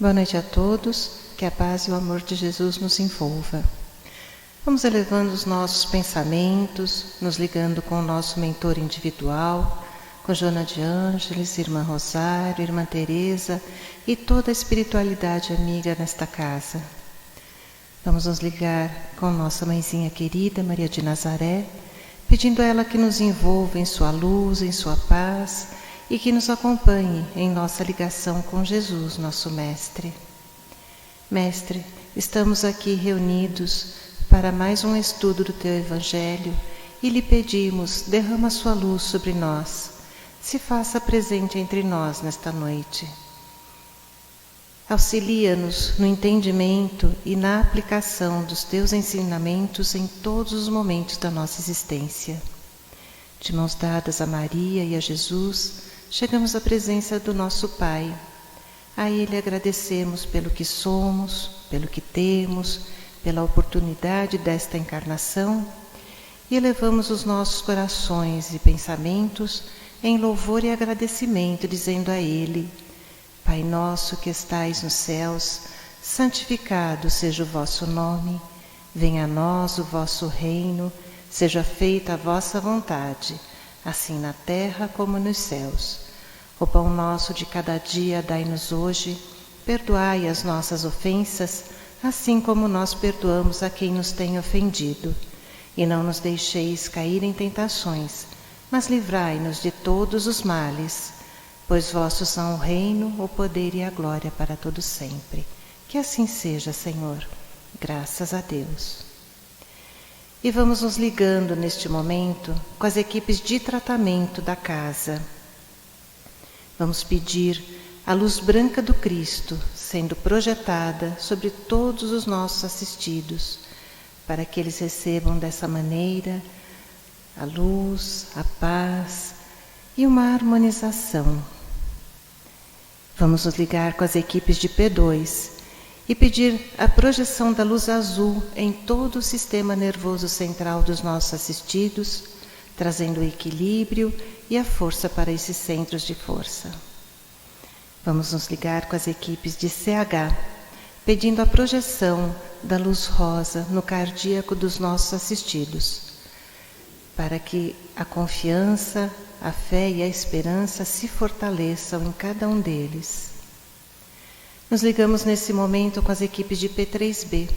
Boa noite a todos, que a paz e o amor de Jesus nos envolva. Vamos elevando os nossos pensamentos, nos ligando com o nosso mentor individual, com Joana de Ângeles, Irmã Rosário, Irmã Teresa e toda a espiritualidade amiga nesta casa. Vamos nos ligar com nossa mãezinha querida, Maria de Nazaré, pedindo a ela que nos envolva em sua luz, em sua paz e que nos acompanhe em nossa ligação com Jesus, nosso Mestre. Mestre, estamos aqui reunidos para mais um estudo do Teu Evangelho e lhe pedimos, derrama sua luz sobre nós, se faça presente entre nós nesta noite. Auxilia-nos no entendimento e na aplicação dos Teus ensinamentos em todos os momentos da nossa existência. De mãos dadas a Maria e a Jesus, chegamos à presença do nosso Pai. A Ele agradecemos pelo que somos, pelo que temos, pela oportunidade desta encarnação e elevamos os nossos corações e pensamentos em louvor e agradecimento, dizendo a Ele: Pai nosso que estais nos céus, santificado seja o vosso nome, venha a nós o vosso reino, seja feita a vossa vontade, assim na terra como nos céus. O pão nosso de cada dia dai-nos hoje, perdoai as nossas ofensas, assim como nós perdoamos a quem nos tem ofendido. E não nos deixeis cair em tentações, mas livrai-nos de todos os males, pois vossos são o reino, o poder e a glória para todo sempre. Que assim seja, Senhor. Graças a Deus. E vamos nos ligando neste momento com as equipes de tratamento da casa. Vamos pedir a luz branca do Cristo sendo projetada sobre todos os nossos assistidos, para que eles recebam dessa maneira a luz, a paz e uma harmonização. Vamos nos ligar com as equipes de P2 e pedir a projeção da luz azul em todo o sistema nervoso central dos nossos assistidos, trazendo o equilíbrio e a força para esses centros de força. Vamos nos ligar com as equipes de CH, pedindo a projeção da luz rosa no cardíaco dos nossos assistidos, para que a confiança, a fé e a esperança se fortaleçam em cada um deles. Nos ligamos nesse momento com as equipes de P3B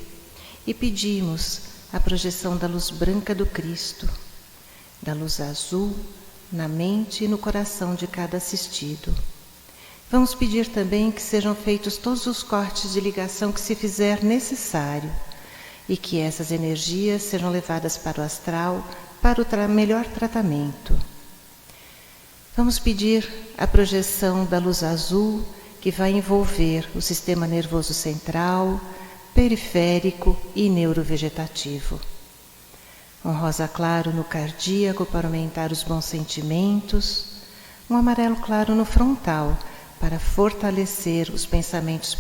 e pedimos a projeção da luz branca do Cristo, da luz azul na mente e no coração de cada assistido. Vamos pedir também que sejam feitos todos os cortes de ligação que se fizer necessário e que essas energias sejam levadas para o astral para o melhor tratamento. Vamos pedir a projeção da luz azul que vai envolver o sistema nervoso central, periférico e neurovegetativo. Um rosa claro no cardíaco para aumentar os bons sentimentos, um amarelo claro no frontal para fortalecer os pensamentos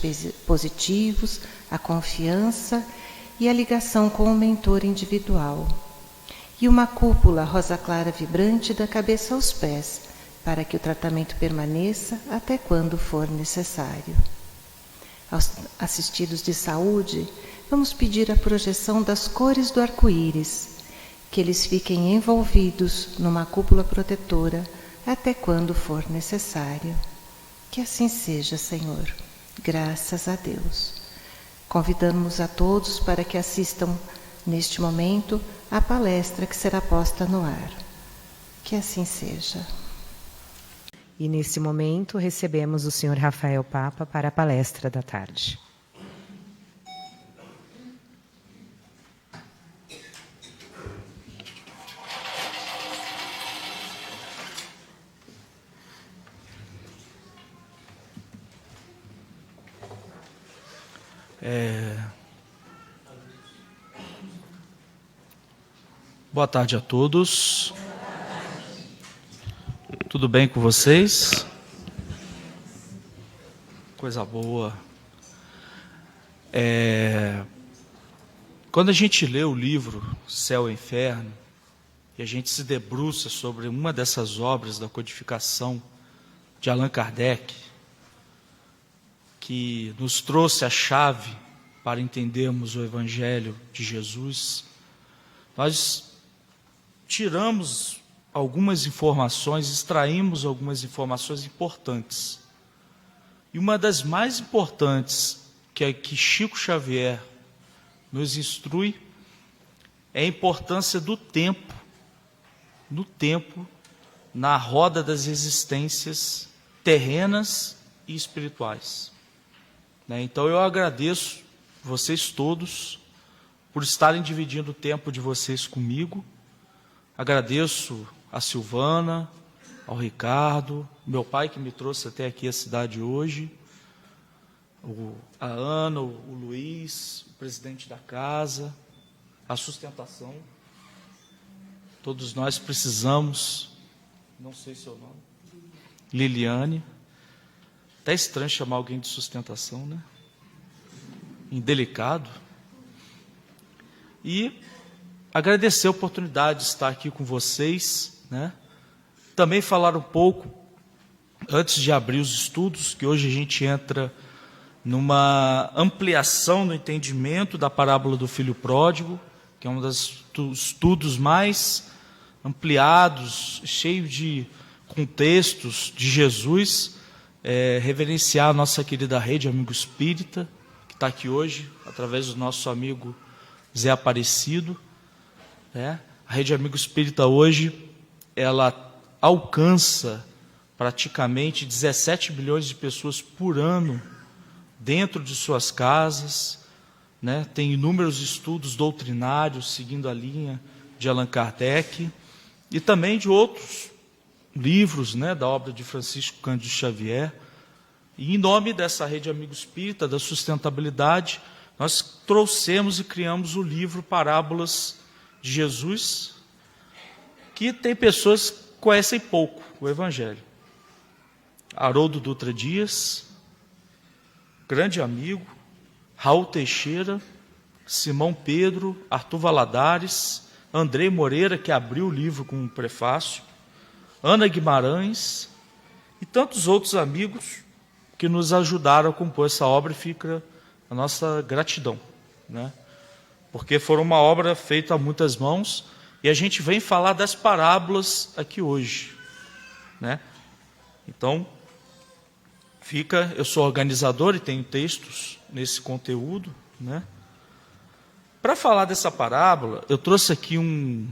positivos, a confiança e a ligação com o mentor individual. E uma cúpula rosa clara vibrante da cabeça aos pés, para que o tratamento permaneça até quando for necessário. Aos assistidos de saúde, vamos pedir a projeção das cores do arco-íris, que eles fiquem envolvidos numa cúpula protetora até quando for necessário. Que assim seja, Senhor. Graças a Deus. Convidamos a todos para que assistam neste momento à palestra que será posta no ar. Que assim seja. E nesse momento recebemos o Sr. Rafael Papa para a palestra da tarde. Boa tarde a todos. Tudo bem com vocês? Coisa boa. Quando a gente lê o livro Céu e Inferno, e a gente se debruça sobre uma dessas obras da codificação de Allan Kardec, que nos trouxe a chave para entendermos o Evangelho de Jesus, nós tiramos algumas informações, extraímos algumas informações importantes. E uma das mais importantes que Chico Xavier nos instrui é a importância do tempo, no tempo, na roda das existências terrenas e espirituais. Então eu agradeço vocês todos por estarem dividindo o tempo de vocês comigo. Agradeço a Silvana, ao Ricardo, meu pai que me trouxe até aqui a cidade hoje, a Ana, o Luiz, o presidente da casa, a sustentação. Todos nós precisamos, não sei seu nome, Liliane. Até estranho chamar alguém de sustentação, né? Indelicado. E agradecer a oportunidade de estar aqui com vocês, né? Também falar um pouco, antes de abrir os estudos, que hoje a gente entra numa ampliação no entendimento da parábola do filho pródigo, que é um dos estudos mais ampliados, cheio de contextos de Jesus, reverenciar a nossa querida rede Amigo Espírita, que está aqui hoje, através do nosso amigo Zé Aparecido. A rede Amigo Espírita hoje, ela alcança praticamente 17 milhões de pessoas por ano dentro de suas casas, né? Tem inúmeros estudos doutrinários seguindo a linha de Allan Kardec e também de outros livros, né, da obra de Francisco Cândido Xavier. E em nome dessa rede Amigo Espírita, da sustentabilidade, nós trouxemos e criamos o livro Parábolas de Jesus, que tem pessoas que conhecem pouco o Evangelho. Haroldo Dutra Dias, grande amigo, Raul Teixeira, Simão Pedro, Arthur Valadares, Andrei Moreira, que abriu o livro com um prefácio, Ana Guimarães e tantos outros amigos que nos ajudaram a compor essa obra, e fica a nossa gratidão, né? Porque foi uma obra feita a muitas mãos, e a gente vem falar das parábolas aqui hoje, né? Então, eu sou organizador e tenho textos nesse conteúdo, né? Para falar dessa parábola, eu trouxe aqui um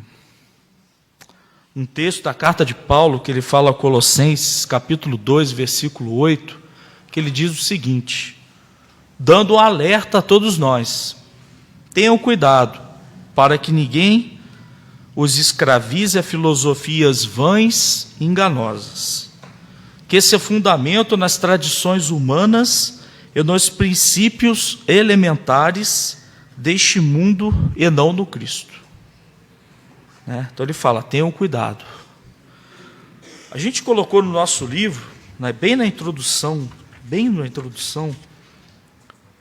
texto da carta de Paulo, que ele fala a Colossenses, capítulo 2, versículo 8, que ele diz o seguinte: dando um alerta a todos nós, tenham cuidado para que ninguém os escravize a filosofias vãs e enganosas, que se fundamentam nas tradições humanas e nos princípios elementares deste mundo e não no Cristo. Então ele fala, tenham cuidado. A gente colocou no nosso livro, bem na introdução,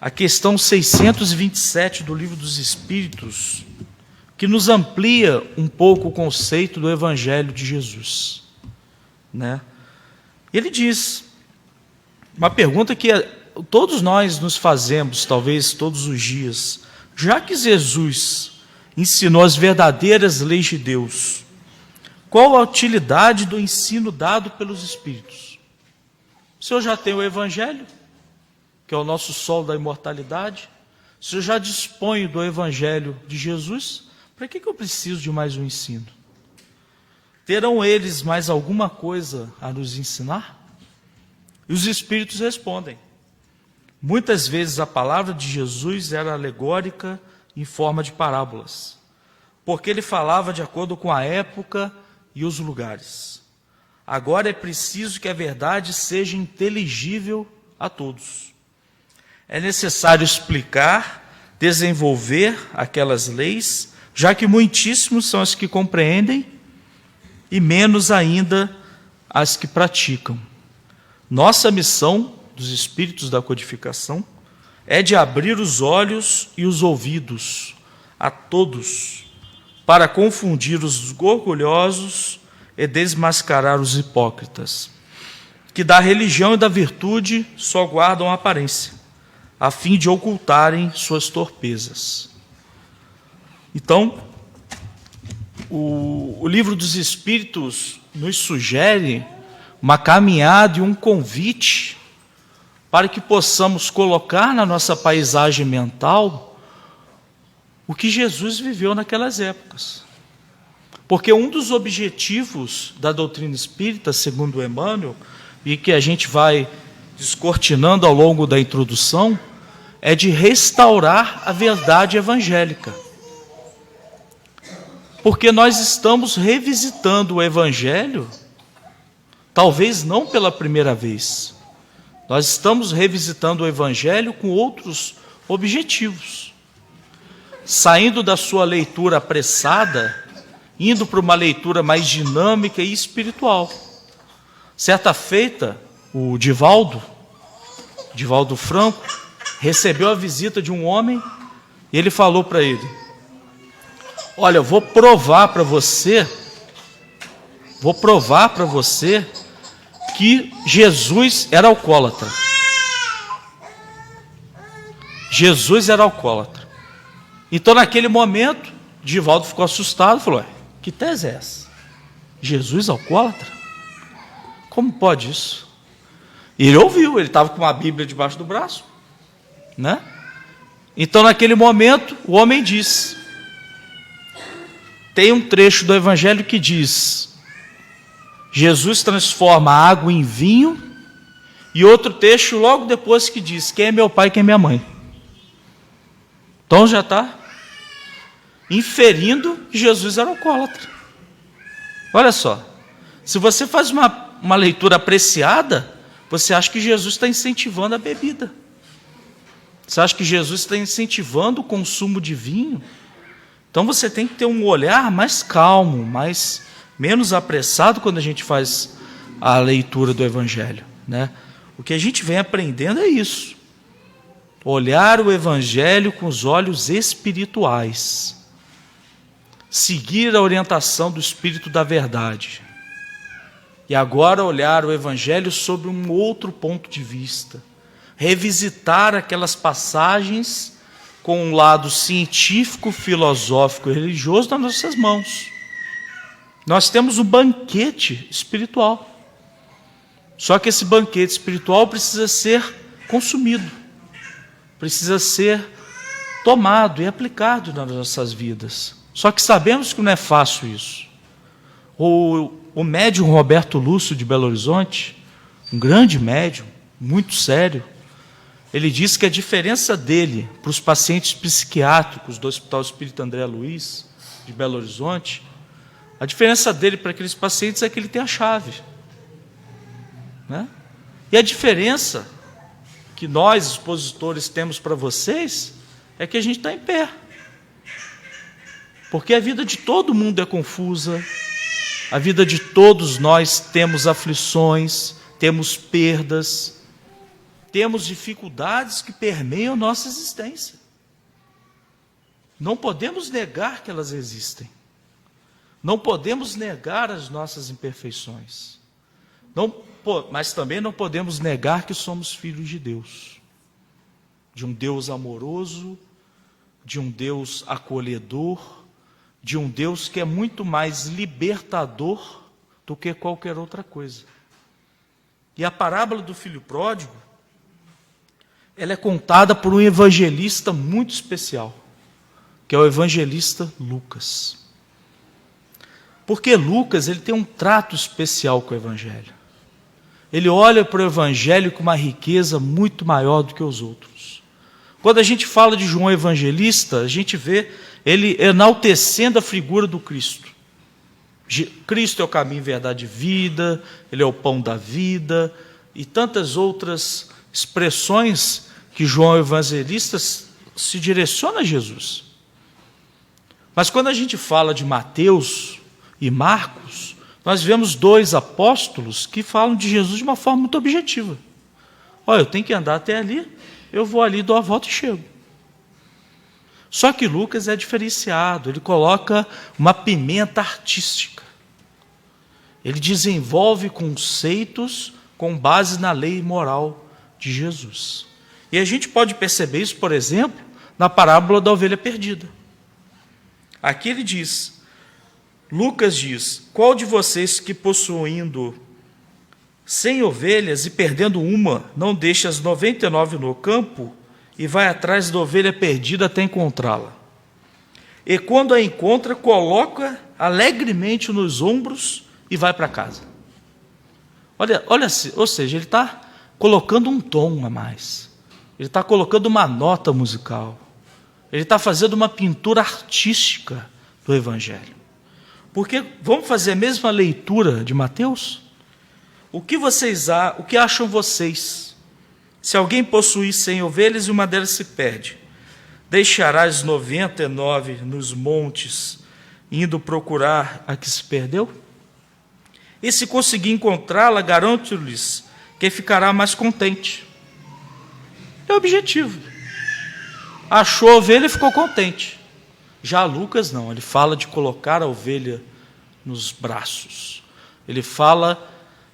a questão 627 do Livro dos Espíritos, que nos amplia um pouco o conceito do Evangelho de Jesus. Ele diz, uma pergunta que todos nós nos fazemos, talvez todos os dias: já que Jesus ensinou as verdadeiras leis de Deus, qual a utilidade do ensino dado pelos Espíritos? O Senhor já tem o Evangelho, que é o nosso sol da imortalidade. O Senhor já dispõe do Evangelho de Jesus. Para que eu preciso de mais um ensino? Terão eles mais alguma coisa a nos ensinar? E os Espíritos respondem. Muitas vezes a palavra de Jesus era alegórica em forma de parábolas, porque ele falava de acordo com a época e os lugares. Agora é preciso que a verdade seja inteligível a todos. É necessário explicar, desenvolver aquelas leis, já que muitíssimos são as que compreendem e menos ainda as que praticam. Nossa missão dos Espíritos da Codificação é de abrir os olhos e os ouvidos a todos, para confundir os orgulhosos e desmascarar os hipócritas. que da religião e da virtude só guardam a aparência, a fim de ocultarem suas torpezas. Então, o livro dos Espíritos nos sugere uma caminhada e um convite para que possamos colocar na nossa paisagem mental o que Jesus viveu naquelas épocas. Porque um dos objetivos da doutrina espírita, segundo Emmanuel, e que a gente vai descortinando ao longo da introdução, é de restaurar a verdade evangélica. Porque nós estamos revisitando o Evangelho, talvez não pela primeira vez. Nós estamos revisitando o Evangelho com outros objetivos. Saindo da sua leitura apressada, indo para uma leitura mais dinâmica e espiritual. Certa feita, o Divaldo Franco, recebeu a visita de um homem e ele falou para ele: olha, eu vou provar para você que Jesus era alcoólatra. Jesus era alcoólatra. Então, naquele momento, Divaldo ficou assustado e falou: que tese é essa? Jesus alcoólatra? Como pode isso? E ele ouviu, ele estava com uma Bíblia debaixo do braço, né? Então, naquele momento, o homem diz, tem um trecho do Evangelho que diz: Jesus transforma a água em vinho, e outro trecho logo depois que diz: quem é meu pai e quem é minha mãe? Então já está inferindo que Jesus era alcoólatra. Olha só, se você faz uma leitura apreciada, você acha que Jesus está incentivando a bebida. Você acha que Jesus está incentivando o consumo de vinho? Então você tem que ter um olhar mais calmo, menos apressado quando a gente faz a leitura do Evangelho, né? O que a gente vem aprendendo é isso. Olhar o Evangelho com os olhos espirituais. Seguir a orientação do Espírito da Verdade. E agora olhar o Evangelho sob um outro ponto de vista. Revisitar aquelas passagens com um lado científico, filosófico e religioso nas nossas mãos. Nós temos um banquete espiritual. Só que esse banquete espiritual precisa ser consumido. Precisa ser tomado e aplicado nas nossas vidas. Só que sabemos que não é fácil isso. O médium Roberto Lúcio de Belo Horizonte, um grande médium, muito sério, ele diz que a diferença dele para os pacientes psiquiátricos do Hospital Espírita André Luiz, de Belo Horizonte, a diferença dele para aqueles pacientes é que ele tem a chave, né? E a diferença que nós, expositores, temos para vocês é que a gente está em pé. Porque a vida de todo mundo é confusa, a vida de todos nós temos aflições, temos perdas, temos dificuldades que permeiam nossa existência. Não podemos negar que elas existem. Não podemos negar as nossas imperfeições. Mas também não podemos negar que somos filhos de Deus. De um Deus amoroso, de um Deus acolhedor, de um Deus que é muito mais libertador do que qualquer outra coisa. E a parábola do filho pródigo, ela é contada por um evangelista muito especial, que é o evangelista Lucas. Porque Lucas, ele tem um trato especial com o Evangelho. Ele olha para o Evangelho com uma riqueza muito maior do que os outros. Quando a gente fala de João Evangelista, a gente vê ele enaltecendo a figura do Cristo. Cristo é o caminho, verdade e vida, ele é o pão da vida, e tantas outras expressões que João Evangelista se direciona a Jesus. Mas quando a gente fala de Mateus e Marcos, nós vemos dois apóstolos que falam de Jesus de uma forma muito objetiva. Olha, eu tenho que andar até ali, eu vou ali, dou a volta e chego. Só que Lucas é diferenciado, ele coloca uma pimenta artística. Ele desenvolve conceitos com base na lei moral de Jesus. E a gente pode perceber isso, por exemplo, na parábola da ovelha perdida. Aqui ele diz, Lucas diz, qual de vocês que possuindo 100 ovelhas e perdendo uma, não deixa as 99 no campo e vai atrás da ovelha perdida até encontrá-la? E quando a encontra, coloca alegremente nos ombros e vai para casa. Olha, ou seja, ele está colocando um tom a mais. Ele está colocando uma nota musical. Ele está fazendo uma pintura artística do Evangelho. Porque, vamos fazer a mesma leitura de Mateus? O que acham vocês? Se alguém possuir 100 ovelhas e uma delas se perde, deixará as 99 nos montes, indo procurar a que se perdeu? E se conseguir encontrá-la, garanto-lhes que ficará mais contente. É o objetivo. Achou a ovelha e ficou contente. Já Lucas não, ele fala de colocar a ovelha nos braços. Ele fala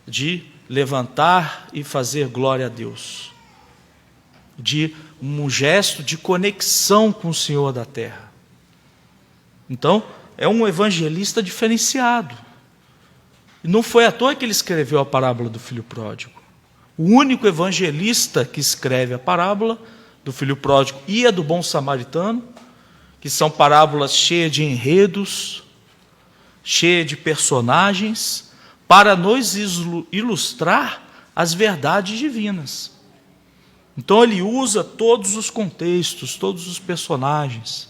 de levantar e fazer glória a Deus. De um gesto de conexão com o Senhor da terra. Então, é um evangelista diferenciado. E não foi à toa que ele escreveu a parábola do filho pródigo. O único evangelista que escreve a parábola do filho pródigo e a do bom samaritano, que são parábolas cheias de enredos, cheias de personagens, para nos ilustrar as verdades divinas. Então ele usa todos os contextos, todos os personagens.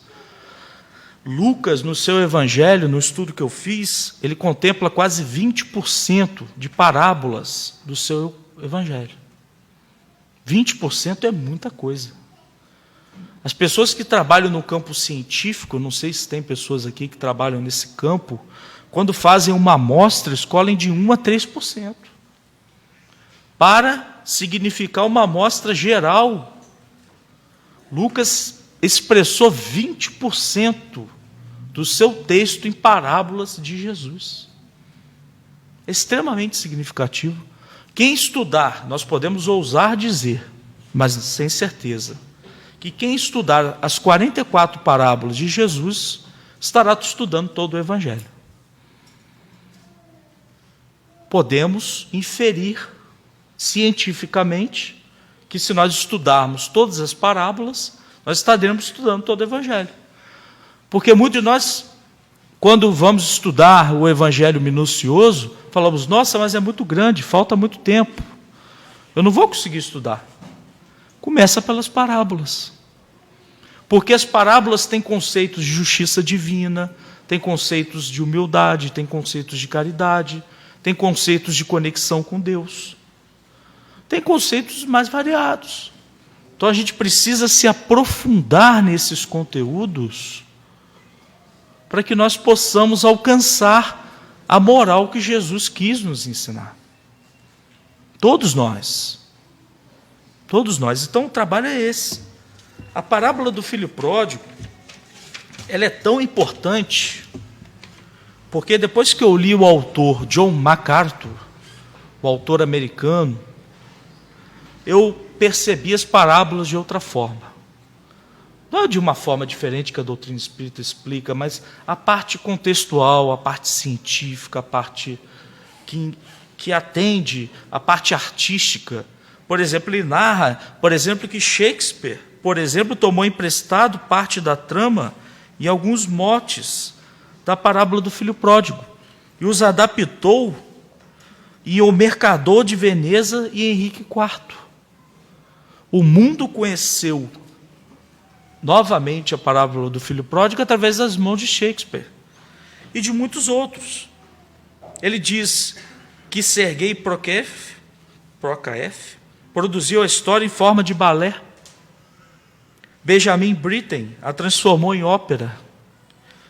Lucas, no seu evangelho, no estudo que eu fiz, ele contempla quase 20% de parábolas do seu evangelho. 20% é muita coisa. As pessoas que trabalham no campo científico, não sei se tem pessoas aqui que trabalham nesse campo, quando fazem uma amostra, escolhem de 1 a 3%. Para significar uma amostra geral. Lucas expressou 20% do seu texto em parábolas de Jesus. É extremamente significativo. Quem estudar, nós podemos ousar dizer, mas sem certeza, que quem estudar as 44 parábolas de Jesus, estará estudando todo o Evangelho. Podemos inferir cientificamente que se nós estudarmos todas as parábolas, nós estaremos estudando todo o Evangelho. Porque muitos de nós, quando vamos estudar o Evangelho minucioso, falamos, nossa, mas é muito grande, falta muito tempo. Eu não vou conseguir estudar. Começa pelas parábolas. Porque as parábolas têm conceitos de justiça divina, têm conceitos de humildade, têm conceitos de caridade, têm conceitos de conexão com Deus. Tem conceitos mais variados. Então a gente precisa se aprofundar nesses conteúdos para que nós possamos alcançar a moral que Jesus quis nos ensinar. Todos nós. Todos nós. Então o trabalho é esse. A parábola do filho pródigo, ela é tão importante, porque depois que eu li o autor John MacArthur, o autor americano, eu percebi as parábolas de outra forma. Não é de uma forma diferente que a doutrina espírita explica, mas a parte contextual, a parte científica, a parte que atende, a parte artística. Por exemplo, ele narra, por exemplo, que Shakespeare, por exemplo, tomou emprestado parte da trama e alguns motes da parábola do filho pródigo e os adaptou em O Mercador de Veneza e Henrique IV. O mundo conheceu novamente a parábola do filho pródigo através das mãos de Shakespeare e de muitos outros. Ele diz que Sergei Prokofiev produziu a história em forma de balé. Benjamin Britten a transformou em ópera.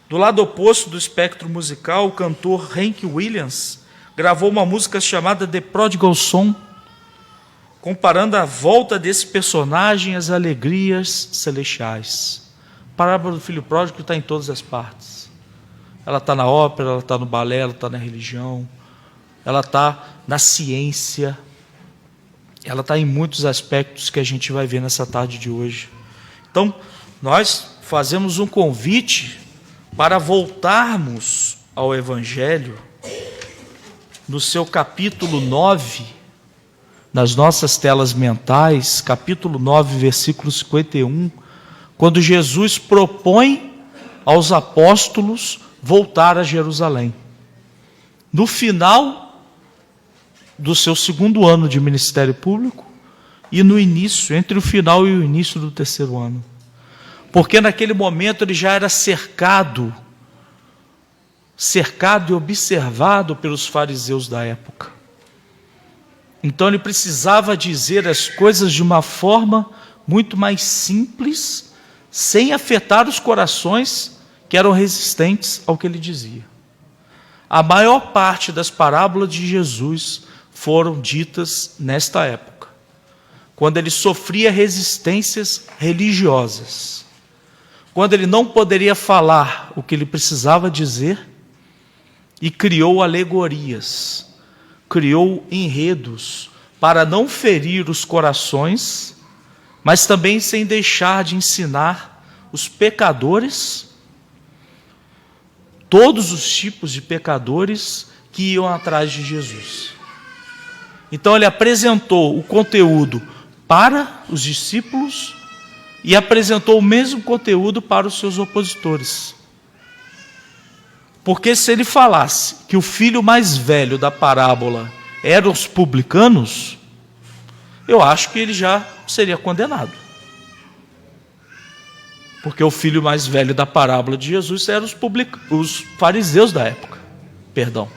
Do lado oposto do espectro musical, o cantor Hank Williams gravou uma música chamada The Prodigal Son, comparando a volta desse personagem às alegrias celestiais. A parábola do filho pródigo está em todas as partes. Ela está na ópera, ela está no balé, ela está na religião, ela está na ciência. ela está em muitos aspectos que a gente vai ver nessa tarde de hoje. Então, nós fazemos um convite para voltarmos ao Evangelho, no seu capítulo 9, nas nossas telas mentais, capítulo 9, versículo 51, quando Jesus propõe aos apóstolos voltar a Jerusalém. No final do seu segundo ano de ministério público e no início, entre o final e o início do terceiro ano. Porque naquele momento ele já era cercado e observado pelos fariseus da época. Então ele precisava dizer as coisas de uma forma muito mais simples, sem afetar os corações que eram resistentes ao que ele dizia. A maior parte das parábolas de Jesus foram ditas nesta época, quando ele sofria resistências religiosas, quando ele não poderia falar o que ele precisava dizer, e criou alegorias, criou enredos para não ferir os corações, mas também sem deixar de ensinar os pecadores, todos os tipos de pecadores que iam atrás de Jesus. Então ele apresentou o conteúdo para os discípulos e apresentou o mesmo conteúdo para os seus opositores. Porque se ele falasse que o filho mais velho da parábola eram os publicanos, eu acho que ele já seria condenado. Porque o filho mais velho da parábola de Jesus eram os fariseus da época. Perdão.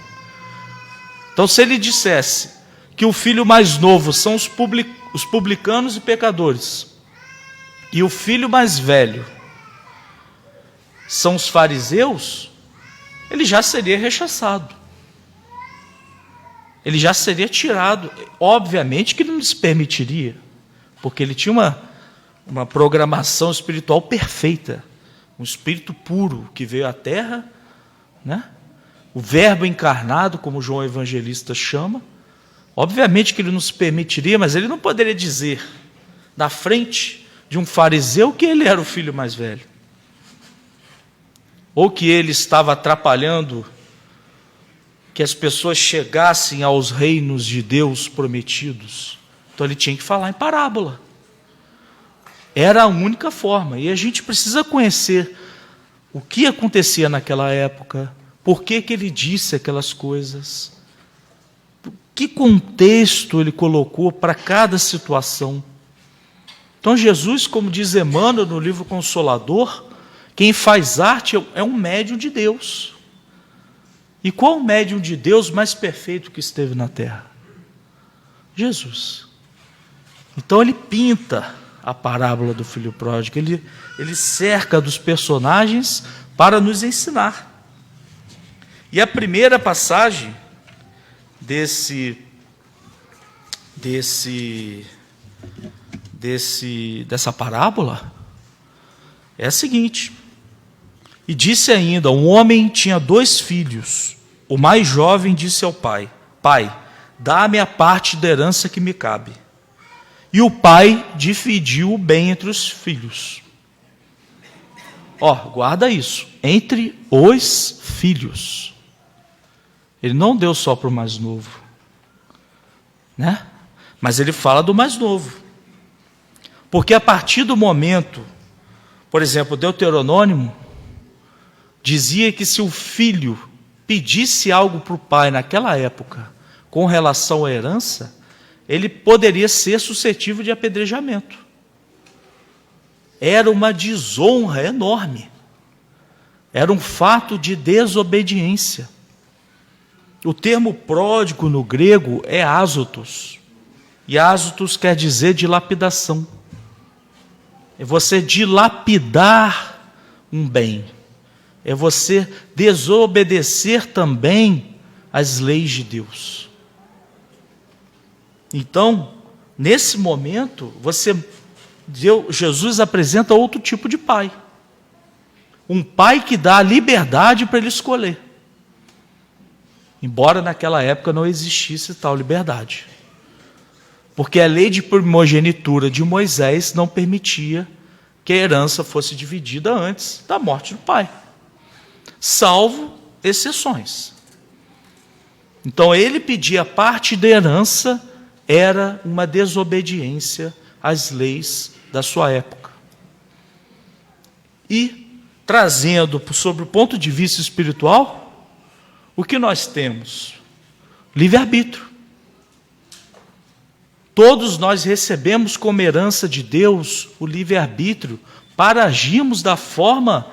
Então, se ele dissesse que o filho mais novo são os publicanos e pecadores, e o filho mais velho são os fariseus, ele já seria rechaçado. Ele já seria tirado. Obviamente que ele não se permitiria, porque ele tinha uma programação espiritual perfeita, um espírito puro que veio à terra, né? O verbo encarnado, como João Evangelista chama. Obviamente que ele não se permitiria, mas ele não poderia dizer na frente de um fariseu que ele era o filho mais velho, ou que ele estava atrapalhando que as pessoas chegassem aos reinos de Deus prometidos. Então ele tinha que falar em parábola. Era a única forma. E a gente precisa conhecer o que acontecia naquela época, por que ele disse aquelas coisas, que contexto ele colocou para cada situação. Então Jesus, como diz Emmanuel no livro Consolador, quem faz arte é um médium de Deus. E qual o médium de Deus mais perfeito que esteve na terra? Jesus. Então ele pinta a parábola do filho pródigo, ele cerca dos personagens para nos ensinar. E a primeira passagem dessa parábola é a seguinte: e disse ainda, um homem tinha 2 filhos. O mais jovem disse ao pai: Pai, dá-me a parte da herança que me cabe. E o pai dividiu o bem entre os filhos. Guarda isso, entre os filhos. Ele não deu só para o mais novo, né? Mas ele fala do mais novo. Porque a partir do momento, por exemplo, Deuteronômio dizia que se o filho pedisse algo para o pai naquela época, com relação à herança, ele poderia ser suscetível de apedrejamento. Era uma desonra enorme. Era um fato de desobediência. O termo pródigo no grego é azotos. E azotos quer dizer dilapidação. É você dilapidar um bem. É você desobedecer também às leis de Deus. Então, nesse momento, Jesus apresenta outro tipo de pai. Um pai que dá liberdade para ele escolher. Embora naquela época não existisse tal liberdade. Porque a lei de primogenitura de Moisés não permitia que a herança fosse dividida antes da morte do pai, salvo exceções. Então, ele pedir a parte da herança era uma desobediência às leis da sua época. E, trazendo sobre o ponto de vista espiritual, o que nós temos? Livre-arbítrio. Todos nós recebemos como herança de Deus o livre-arbítrio para agirmos da forma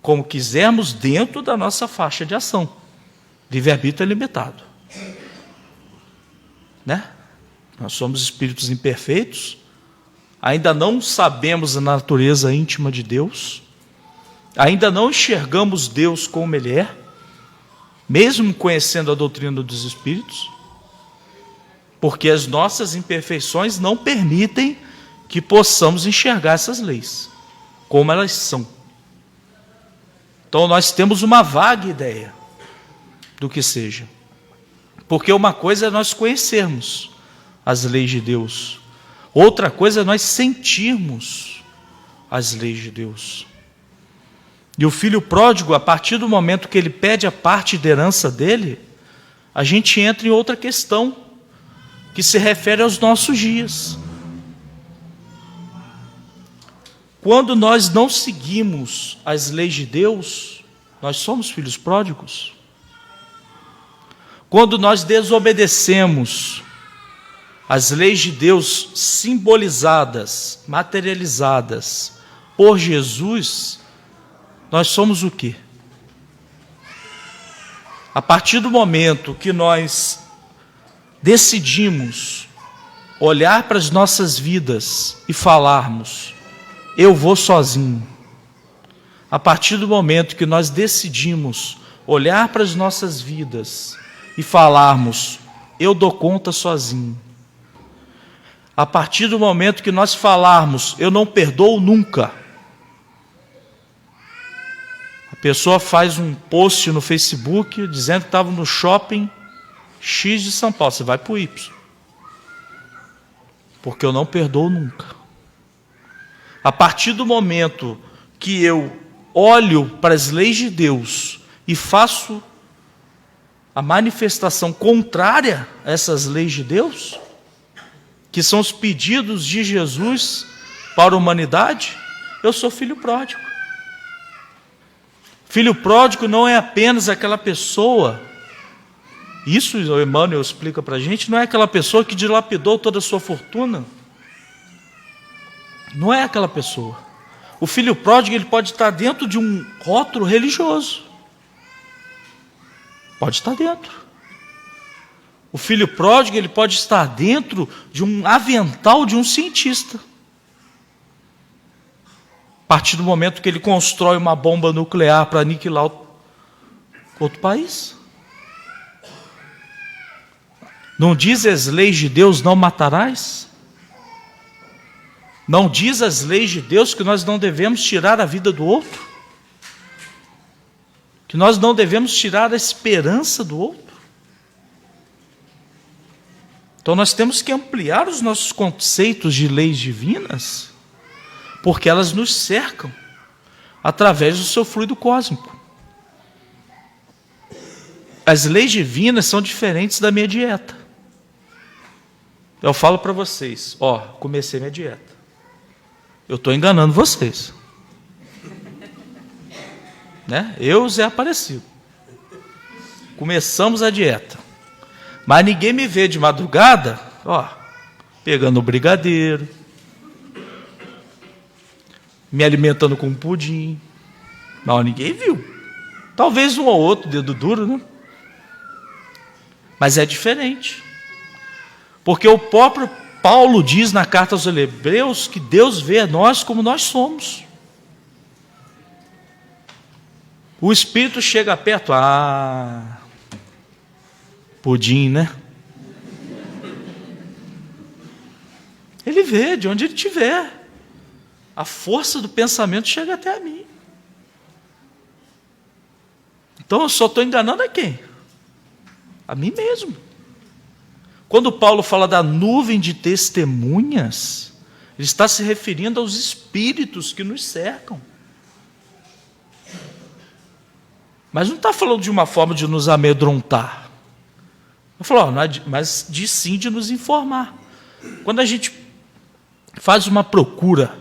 como quisermos dentro da nossa faixa de ação. Livre-arbítrio é limitado. Né? Nós somos espíritos imperfeitos, ainda não sabemos a natureza íntima de Deus, ainda não enxergamos Deus como Ele é, mesmo conhecendo a doutrina dos espíritos, porque as nossas imperfeições não permitem que possamos enxergar essas leis, como elas são. Então nós temos uma vaga ideia do que seja. Porque uma coisa é nós conhecermos as leis de Deus, outra coisa é nós sentirmos as leis de Deus. E o filho pródigo, a partir do momento que ele pede a parte da herança dele, a gente entra em outra questão, que se refere aos nossos dias. Quando nós não seguimos as leis de Deus, nós somos filhos pródigos. Quando nós desobedecemos as leis de Deus simbolizadas, materializadas por Jesus, nós somos o quê? A partir do momento que nós decidimos olhar para as nossas vidas e falarmos, eu vou sozinho. A partir do momento que nós decidimos olhar para as nossas vidas e falarmos, eu dou conta sozinho. A partir do momento que nós falarmos, eu não perdoo nunca. A pessoa faz um post no Facebook dizendo que estava no shopping X de São Paulo, você vai para o Y. Porque eu não perdoo nunca. A partir do momento que eu olho para as leis de Deus e faço a manifestação contrária a essas leis de Deus, que são os pedidos de Jesus para a humanidade, eu sou filho pródigo. Filho pródigo não é apenas aquela pessoa, isso o Emmanuel explica para a gente, não é aquela pessoa que dilapidou toda a sua fortuna. Não é aquela pessoa. O filho pródigo ele pode estar dentro de um rótulo religioso. Pode estar dentro. O filho pródigo ele pode estar dentro de um avental de um cientista. A partir do momento que ele constrói uma bomba nuclear para aniquilar outro país. Não diz as leis de Deus, não matarás? Não diz as leis de Deus que nós não devemos tirar a vida do outro? Que nós não devemos tirar a esperança do outro? Então nós temos que ampliar os nossos conceitos de leis divinas, porque elas nos cercam através do seu fluido cósmico. As leis divinas são diferentes da minha dieta. Eu falo para vocês, comecei minha dieta. Eu estou enganando vocês. Né? Eu, Zé Aparecido. Começamos a dieta. Mas ninguém me vê de madrugada, pegando um brigadeiro, me alimentando com um pudim. Não, ninguém viu. Talvez um ou outro dedo duro, né? Mas é diferente. Porque o próprio Paulo diz na carta aos Hebreus que Deus vê nós como nós somos. O Espírito chega perto, pudim, né? Ele vê de onde ele estiver. A força do pensamento chega até a mim. Então eu só estou enganando a quem? A mim mesmo. Quando Paulo fala da nuvem de testemunhas, ele está se referindo aos espíritos que nos cercam. Mas não está falando de uma forma de nos amedrontar. Ele falou, mas diz sim de nos informar. Quando a gente faz uma procura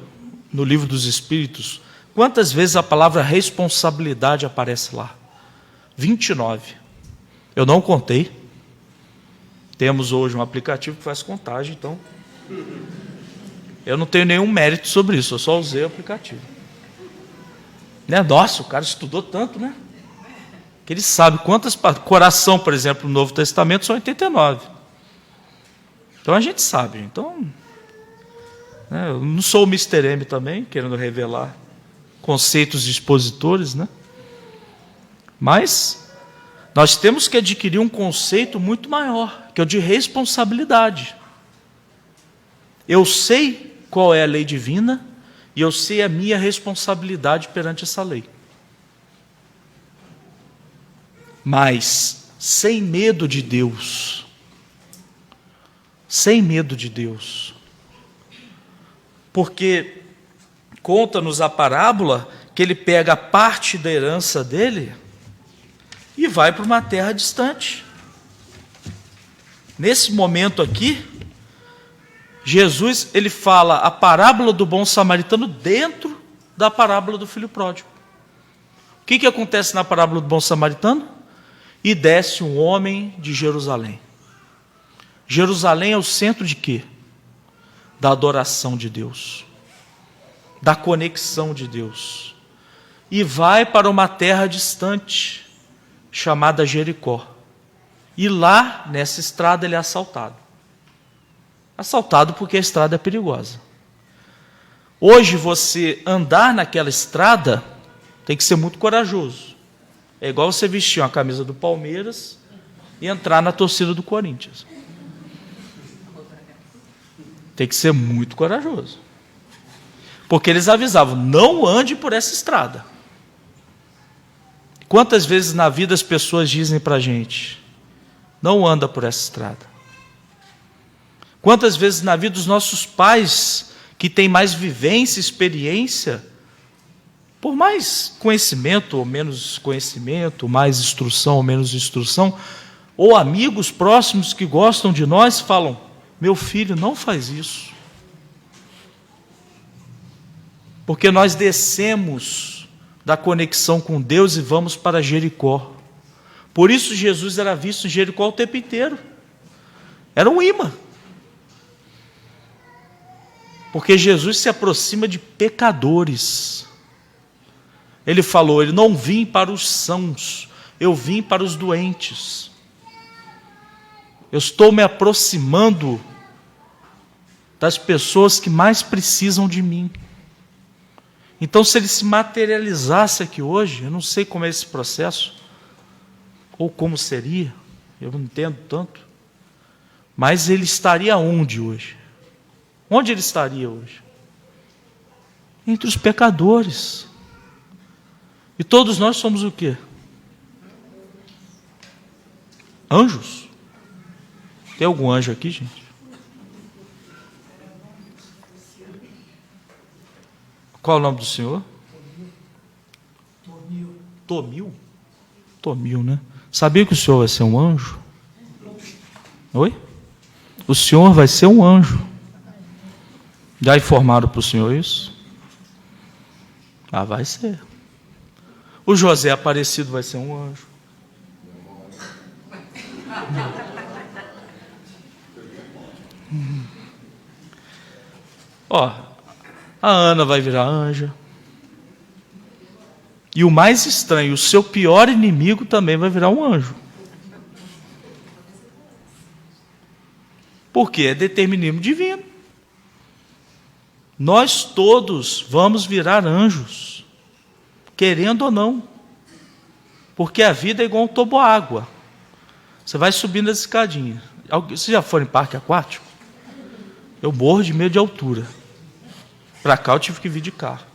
no livro dos Espíritos, quantas vezes a palavra responsabilidade aparece lá? 29. Eu não contei. Temos hoje um aplicativo que faz contagem, então eu não tenho nenhum mérito sobre isso, eu só usei o aplicativo. Né? Nossa, o cara estudou tanto, né? Que ele sabe quantas... Coração, por exemplo, no Novo Testamento são 89. Então a gente sabe. Então, né, eu não sou o Mr. M também, querendo revelar conceitos de expositores, né? Mas nós temos que adquirir um conceito muito maior, que é o de responsabilidade. Eu sei qual é a lei divina e eu sei a minha responsabilidade perante essa lei. Mas sem medo de Deus. Sem medo de Deus. Porque conta-nos a parábola que ele pega parte da herança dele e vai para uma terra distante. Nesse momento aqui, Jesus, ele fala a parábola do bom samaritano dentro da parábola do filho pródigo. O que acontece na parábola do bom samaritano? E desce um homem de Jerusalém. Jerusalém é o centro de quê? Da adoração de Deus, da conexão de Deus. E vai para uma terra distante, chamada Jericó. E lá, nessa estrada, ele é assaltado. Assaltado porque a estrada é perigosa. Hoje, você andar naquela estrada, tem que ser muito corajoso. É igual você vestir uma camisa do Palmeiras e entrar na torcida do Corinthians. Tem que ser muito corajoso. Porque eles avisavam, não ande por essa estrada. Quantas vezes na vida as pessoas dizem para a gente, não anda por essa estrada. Quantas vezes na vida dos nossos pais, que têm mais vivência, experiência, por mais conhecimento ou menos conhecimento, mais instrução ou menos instrução, ou amigos próximos que gostam de nós, falam, meu filho, não faz isso. Porque nós descemos da conexão com Deus e vamos para Jericó. Por isso Jesus era visto em Jericó o tempo inteiro. Era um imã. Porque Jesus se aproxima de pecadores. Ele falou, ele não vim para os sãos, eu vim para os doentes. Eu estou me aproximando das pessoas que mais precisam de mim. Então, se ele se materializasse aqui hoje, eu não sei como é esse processo, ou como seria, eu não entendo tanto, mas ele estaria onde hoje? Onde ele estaria hoje? Entre os pecadores. E todos nós somos o quê? Anjos? Tem algum anjo aqui, gente? Qual é o nome do senhor? Tomil. Tomil, né? Sabia que o senhor vai ser um anjo? Oi? O senhor vai ser um anjo. Já informaram para o senhor isso? Ah, vai ser. O José Aparecido vai ser um anjo. Ó, a Ana vai virar anja. E o mais estranho, o seu pior inimigo também vai virar um anjo. Por quê? É determinismo divino. Nós todos vamos virar anjos, querendo ou não. Porque a vida é igual um toboágua. Você vai subindo as escadinhas. Você já foi em parque aquático? Eu morro de medo de altura. Para cá eu tive que vir de carro.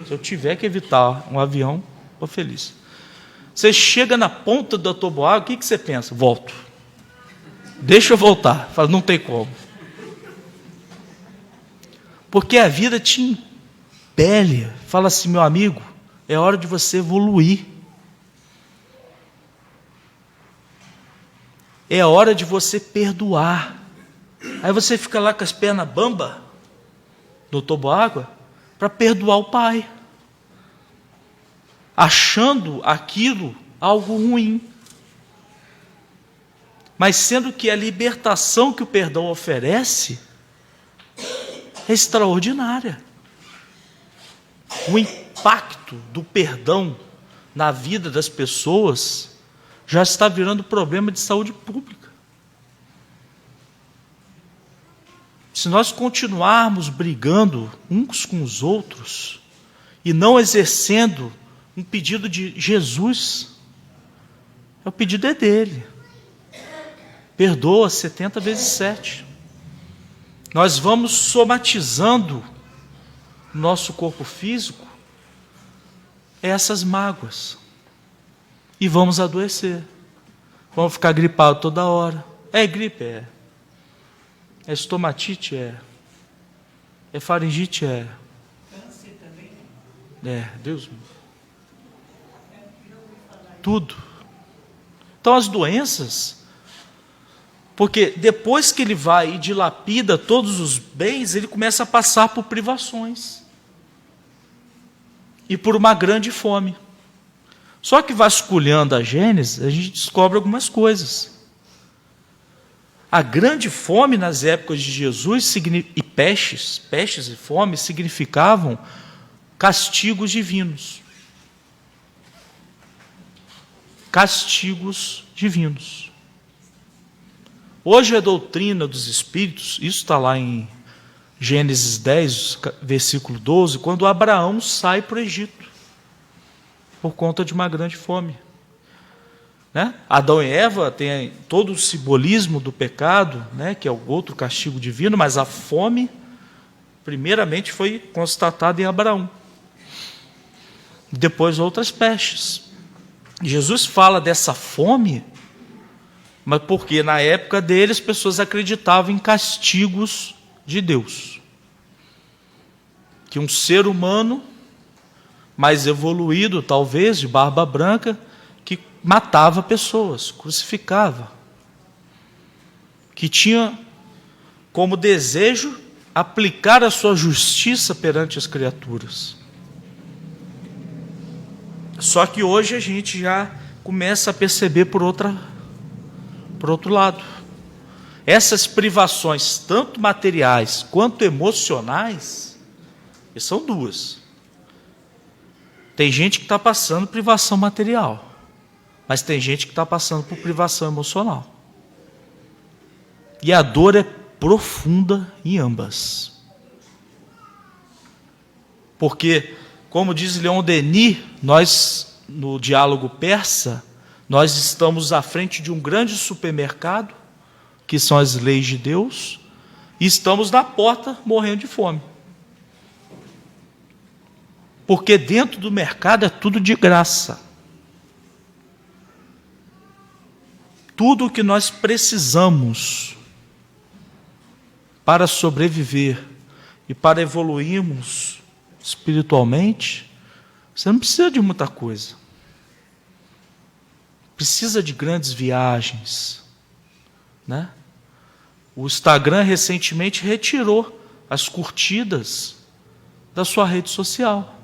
Se eu tiver que evitar um avião, estou feliz. Você chega na ponta da toboágua, o que você pensa? Volto. Deixa eu voltar. Fala, não tem como. Porque a vida te impele. Fala assim, meu amigo, é hora de você evoluir. É hora de você perdoar. Aí você fica lá com as pernas bamba, no toboágua, para perdoar o pai. Achando aquilo algo ruim. Mas sendo que a libertação que o perdão oferece é extraordinária. O impacto do perdão na vida das pessoas já está virando problema de saúde pública. Se nós continuarmos brigando uns com os outros e não exercendo um pedido de Jesus, o pedido é dele. Perdoa 70 vezes 7. Nós vamos somatizando no nosso corpo físico essas mágoas. E vamos adoecer. Vamos ficar gripados toda hora. É gripe? É. É estomatite? É. É faringite? É. Câncer também? É, Deus. Tudo. Então as doenças... Porque depois que ele vai e dilapida todos os bens, ele começa a passar por privações. E por uma grande fome. Só que vasculhando a Gênesis, a gente descobre algumas coisas. A grande fome nas épocas de Jesus e pestes e fome significavam castigos divinos. Castigos divinos. Hoje a doutrina dos Espíritos, isso está lá em Gênesis 10, versículo 12, quando Abraão sai para o Egito, por conta de uma grande fome. Né? Adão e Eva têm todo o simbolismo do pecado, né, que é o outro castigo divino, mas a fome, primeiramente, foi constatada em Abraão. Depois outras pestes. Jesus fala dessa fome, mas porque na época dele as pessoas acreditavam em castigos de Deus. Que um ser humano mais evoluído, talvez, de barba branca, que matava pessoas, crucificava. Que tinha como desejo aplicar a sua justiça perante as criaturas. Só que hoje a gente já começa a perceber por outro lado. Essas privações, tanto materiais quanto emocionais, e são duas. Tem gente que está passando privação material, mas tem gente que está passando por privação emocional. E a dor é profunda em ambas. Porque, como diz Leon Denis, nós, no diálogo persa, nós estamos à frente de um grande supermercado, que são as leis de Deus, e estamos na porta morrendo de fome. Porque dentro do mercado é tudo de graça. Tudo o que nós precisamos para sobreviver e para evoluirmos espiritualmente, você não precisa de muita coisa. Precisa de grandes viagens, né? O Instagram recentemente retirou as curtidas da sua rede social,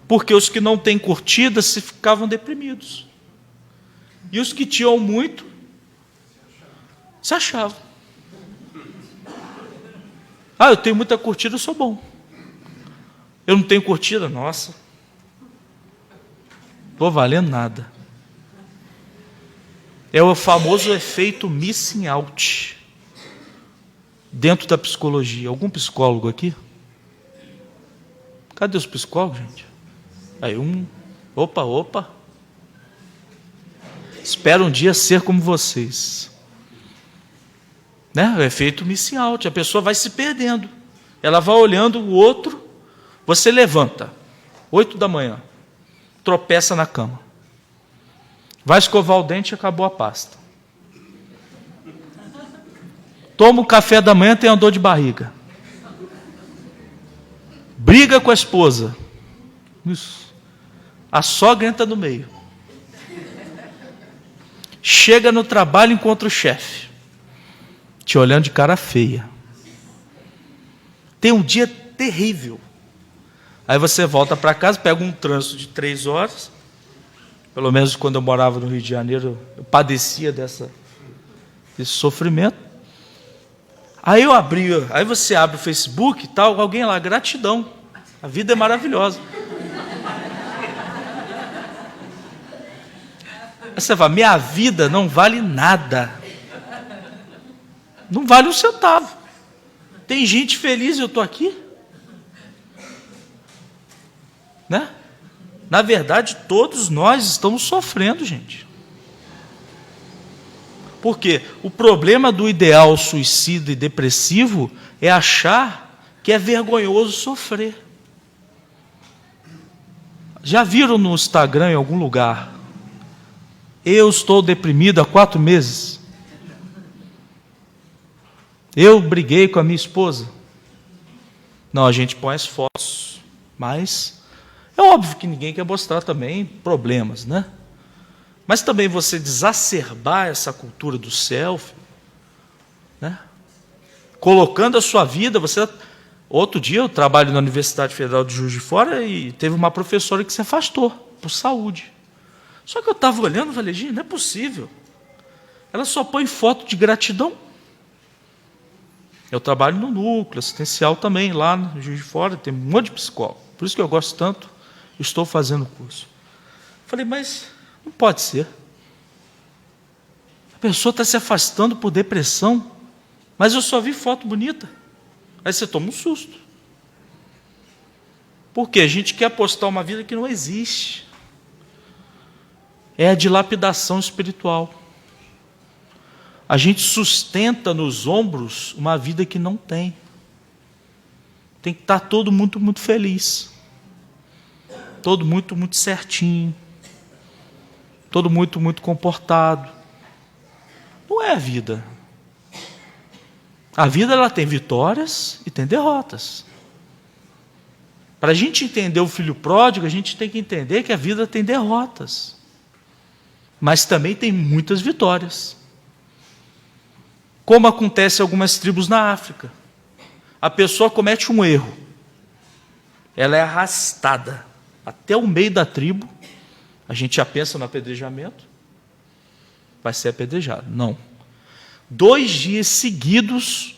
porque os que não têm curtidas se ficavam deprimidos, e os que tinham muito se achavam. Ah, eu tenho muita curtida, eu sou bom. Eu não tenho curtida, nossa, estou valendo nada. É o famoso efeito missing out dentro da psicologia. Algum psicólogo aqui? Cadê os psicólogos, gente? Aí Opa. Espero um dia ser como vocês. Né? O efeito missing out. A pessoa vai se perdendo. Ela vai olhando o outro. Você levanta, 8 da manhã, tropeça na cama. Vai escovar o dente e acabou a pasta. toma o café da manhã, tem uma dor de barriga. Briga com a esposa. Isso. A sogra entra no meio. Chega no trabalho, encontra o chefe, te olhando de cara feia. Tem um dia terrível. Aí você volta para casa, pega um trânsito de 3 horas. Pelo menos quando eu morava no Rio de Janeiro, eu padecia desse sofrimento. Aí você abre o Facebook e tal, alguém lá, gratidão. A vida é maravilhosa. Aí você fala, minha vida não vale nada. Não vale um centavo. Tem gente feliz e eu estou aqui. Né? Na verdade, todos nós estamos sofrendo, gente. Por quê? O problema do ideal suicida e depressivo é achar que é vergonhoso sofrer. Já viram no Instagram, em algum lugar, eu estou deprimido há 4 meses. Eu briguei com a minha esposa. Não, a gente põe as fotos, mas é óbvio que ninguém quer mostrar também problemas, né? Mas também você exacerbar essa cultura do selfie, né? Colocando a sua vida, Outro dia eu trabalho na Universidade Federal de Juiz de Fora e teve uma professora que se afastou por saúde. Só que eu estava olhando e falei, gente, não é possível. Ela só põe foto de gratidão. Eu trabalho no núcleo assistencial também, lá no Juiz de Fora, tem um monte de psicólogo. Por isso que eu gosto tanto, estou fazendo o curso. Falei, mas não pode ser. A pessoa está se afastando por depressão, mas eu só vi foto bonita. Aí você toma um susto. Porque a gente quer apostar uma vida que não existe. É a dilapidação espiritual. A gente sustenta nos ombros uma vida que não tem. Tem que estar todo muito, muito feliz. Todo muito, muito certinho. Todo muito, muito comportado. Não é a vida. A vida ela tem vitórias e tem derrotas. Para a gente entender o filho pródigo, a gente tem que entender que a vida tem derrotas. Mas também tem muitas vitórias. Como acontece em algumas tribos na África. A pessoa comete um erro. Ela é arrastada até o meio da tribo. A gente já pensa no apedrejamento. Vai ser apedrejado. Não. 2 dias seguidos,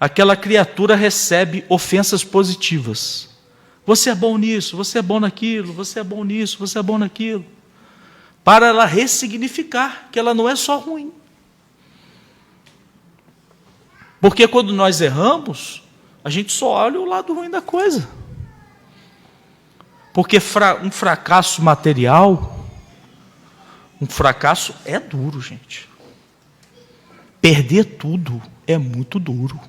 aquela criatura recebe ofensas positivas. Você é bom nisso, você é bom naquilo, você é bom nisso, você é bom naquilo. Para ela ressignificar que ela não é só ruim. Porque quando nós erramos, a gente só olha o lado ruim da coisa. Porque um fracasso material, um fracasso é duro, gente. Perder tudo é muito duro.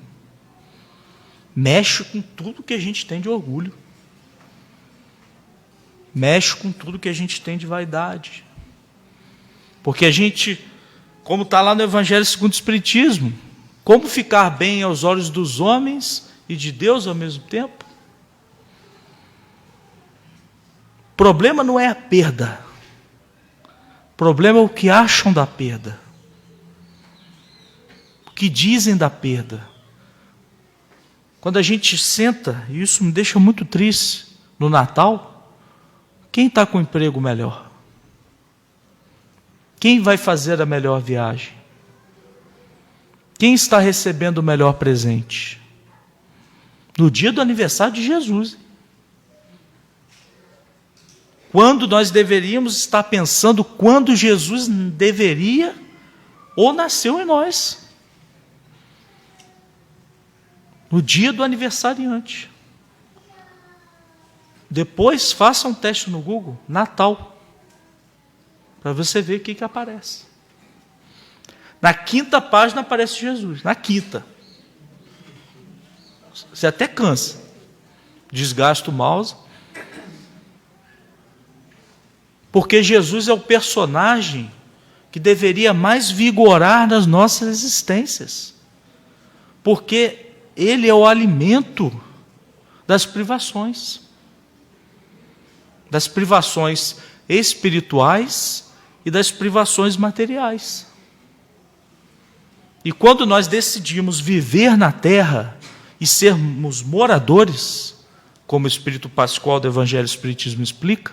Mexe com tudo que a gente tem de orgulho. Mexe com tudo que a gente tem de vaidade. Porque a gente, como está lá no Evangelho segundo o Espiritismo, como ficar bem aos olhos dos homens e de Deus ao mesmo tempo? O problema não é a perda. O problema é o que acham da perda. O que dizem da perda. Quando a gente senta, e isso me deixa muito triste, no Natal, quem está com o emprego melhor? Quem vai fazer a melhor viagem? Quem está recebendo o melhor presente? No dia do aniversário de Jesus. Quando nós deveríamos estar pensando quando Jesus deveria ou nasceu em nós. No dia do aniversariante. Depois faça um teste no Google, Natal, para você ver o que aparece. Na 5ª página aparece Jesus, na 5ª. Você até cansa. Desgasta o mouse. Porque Jesus é o personagem que deveria mais vigorar nas nossas existências. porque ele é o alimento das privações espirituais e das privações materiais. E quando nós decidimos viver na terra e sermos moradores, como o Espírito Pascual do Evangelho e Espiritismo explica,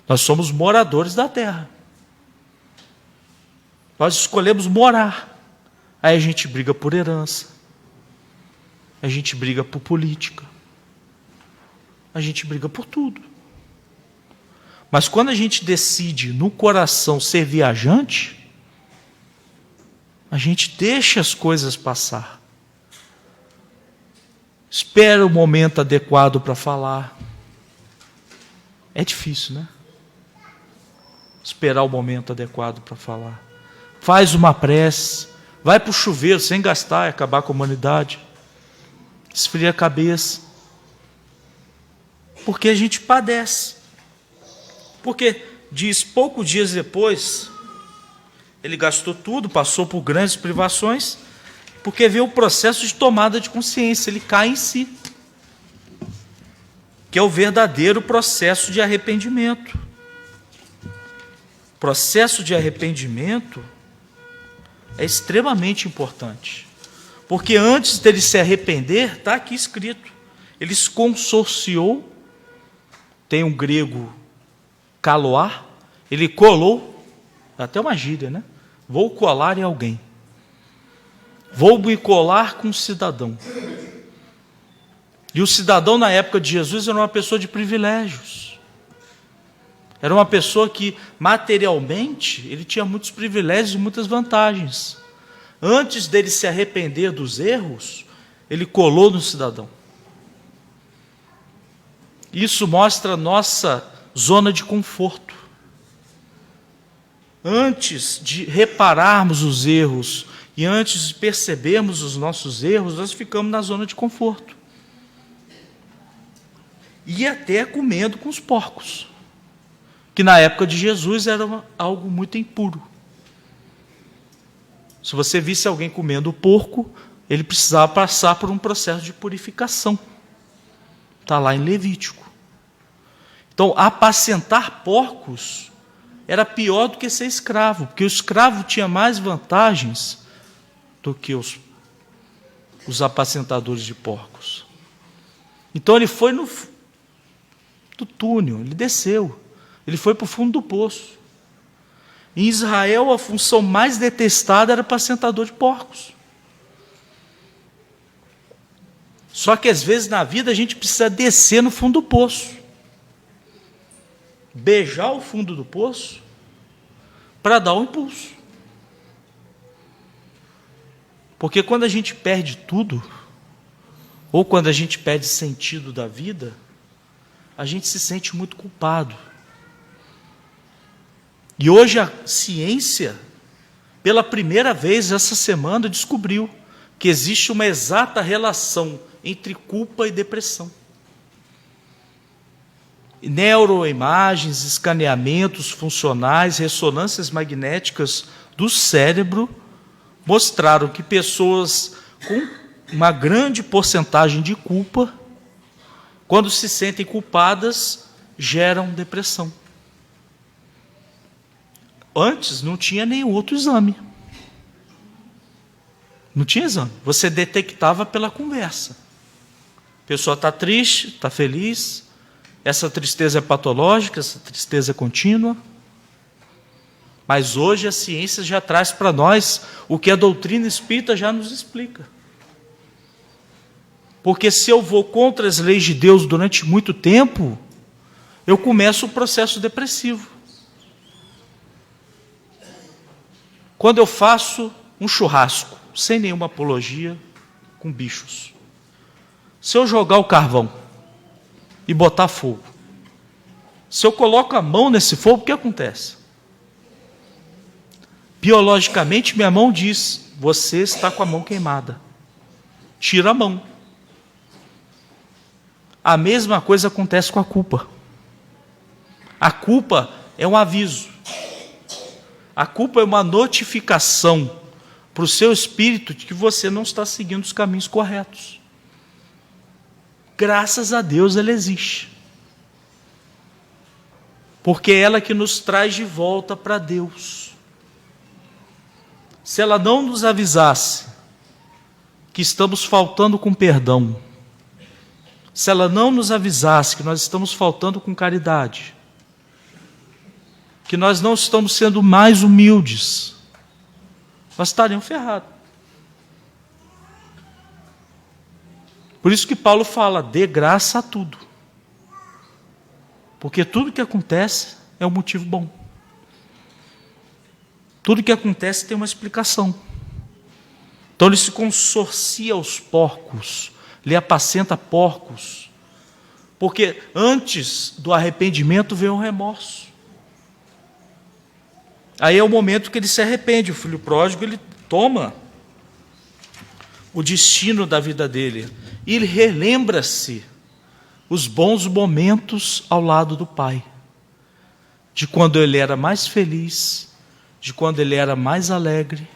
nós somos moradores da terra. Nós escolhemos morar. Aí a gente briga por herança, a gente briga por política, a gente briga por tudo. Mas quando a gente decide no coração ser viajante, a gente deixa as coisas passar. Espera o momento adequado para falar. É difícil, né? Esperar o momento adequado para falar. Faz uma prece, vai para o chuveiro sem gastar e acabar com a humanidade. Esfria a cabeça. Porque a gente padece. Porque diz, poucos dias depois, ele gastou tudo, passou por grandes privações, porque veio o processo de tomada de consciência, ele cai em si, que é o verdadeiro processo de arrependimento. O processo de arrependimento é extremamente importante, porque antes dele se arrepender, está aqui escrito, ele se consorciou, tem um grego caloar, ele colou, até uma gíria, né? Vou colar em alguém. Vou me colar com um cidadão. E o cidadão na época de Jesus era uma pessoa de privilégios. Era uma pessoa que materialmente ele tinha muitos privilégios e muitas vantagens. Antes dele se arrepender dos erros, ele colou no cidadão. Isso mostra a nossa zona de conforto. Antes de repararmos os erros e antes de percebermos os nossos erros, nós ficamos na zona de conforto. E até comendo com os porcos, que na época de Jesus era algo muito impuro. Se você visse alguém comendo porco, ele precisava passar por um processo de purificação. Está lá em Levítico. Então, apacentar porcos era pior do que ser escravo, porque o escravo tinha mais vantagens do que os apacentadores de porcos. Então ele foi no túnel, ele desceu, ele foi para o fundo do poço. Em Israel, a função mais detestada era apacentador de porcos. Só que às vezes na vida a gente precisa descer no fundo do poço, beijar o fundo do poço para dar o impulso. Porque quando a gente perde tudo, ou quando a gente perde sentido da vida, a gente se sente muito culpado. E hoje a ciência, pela primeira vez essa semana, descobriu que existe uma exata relação entre culpa e depressão. Neuroimagens, escaneamentos funcionais, ressonâncias magnéticas do cérebro mostraram que pessoas com uma grande porcentagem de culpa, quando se sentem culpadas, geram depressão. Antes não tinha nenhum outro exame. Não tinha exame. Você detectava pela conversa. A pessoa está triste, está feliz. Essa tristeza é patológica, essa tristeza é contínua. Mas hoje a ciência já traz para nós o que a doutrina espírita já nos explica. Porque se eu vou contra as leis de Deus durante muito tempo, eu começo o processo depressivo. Quando eu faço um churrasco, sem nenhuma apologia, com bichos, se eu jogar o carvão e botar fogo, se eu coloco a mão nesse fogo, o que acontece? Biologicamente, minha mão diz, você está com a mão queimada. Tira a mão. A mesma coisa acontece com a culpa. A culpa é um aviso. A culpa é uma notificação para o seu espírito de que você não está seguindo os caminhos corretos. Graças a Deus ela existe. Porque é ela que nos traz de volta para Deus. Se ela não nos avisasse que estamos faltando com perdão, se ela não nos avisasse que nós estamos faltando com caridade, que nós não estamos sendo mais humildes, nós estaríamos ferrados. Por isso que Paulo fala, dê graça a tudo. Porque tudo que acontece é um motivo bom. Tudo que acontece tem uma explicação. Então ele se consorcia aos porcos, lhe apacenta porcos. Porque antes do arrependimento vem o remorso. Aí é o momento que ele se arrepende. O filho pródigo, ele toma o destino da vida dele. E ele relembra-se os bons momentos ao lado do pai. De quando ele era mais feliz, de quando ele era mais alegre.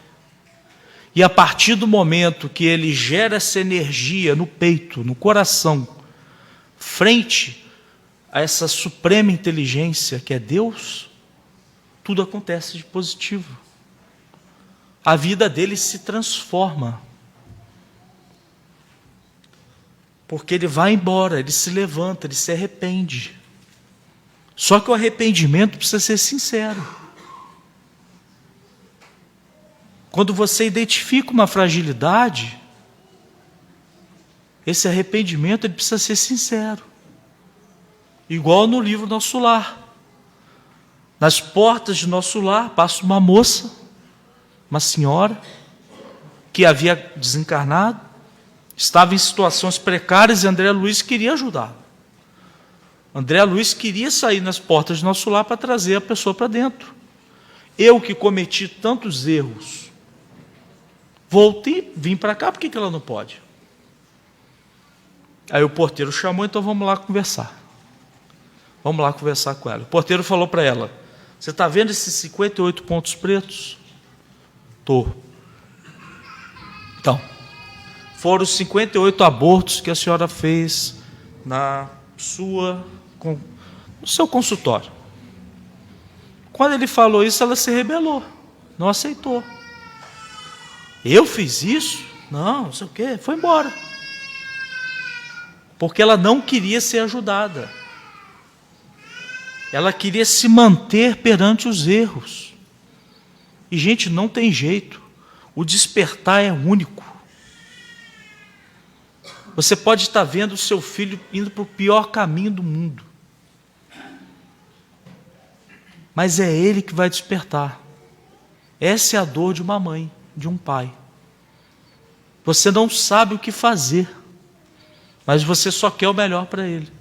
E a partir do momento que ele gera essa energia no peito, no coração, frente a essa suprema inteligência que é Deus, tudo acontece de positivo. A vida dele se transforma. Porque ele vai embora, ele se levanta, ele se arrepende. Só que o arrependimento precisa ser sincero. Quando você identifica uma fragilidade, esse arrependimento ele precisa ser sincero. Igual no livro Nosso Lar. Nas portas de Nosso Lar passa uma moça, uma senhora, que havia desencarnado, estava em situações precárias e André Luiz queria ajudar. André Luiz queria sair nas portas de Nosso Lar para trazer a pessoa para dentro. Eu que cometi tantos erros, voltei, vim para cá, por que ela não pode? Aí o porteiro chamou, então vamos lá conversar. Vamos lá conversar com ela. O porteiro falou para ela, você está vendo esses 58 pontos pretos? Estou. Então, foram os 58 abortos que a senhora fez no seu consultório. Quando ele falou isso, ela se rebelou, não aceitou. Eu fiz isso? Não sei o quê, foi embora. Porque ela não queria ser ajudada. Ela queria se manter perante os erros. E, gente, não tem jeito. O despertar é único. Você pode estar vendo o seu filho indo para o pior caminho do mundo. Mas é ele que vai despertar. Essa é a dor de uma mãe, de um pai. Você não sabe o que fazer, mas você só quer o melhor para ele.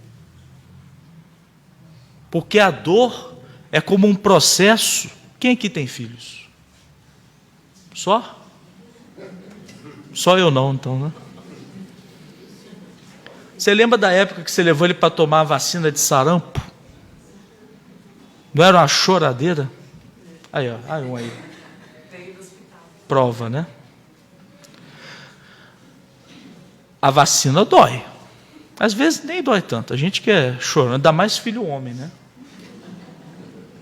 Porque a dor é como um processo. Quem aqui tem filhos? Só? Só eu não, então, né? Você lembra da época que você levou ele para tomar a vacina de sarampo? Não era uma choradeira? Aí, ó, aí um aí. Prova, né? A vacina dói. Às vezes nem dói tanto. A gente que é chorão, ainda mais filho homem, né?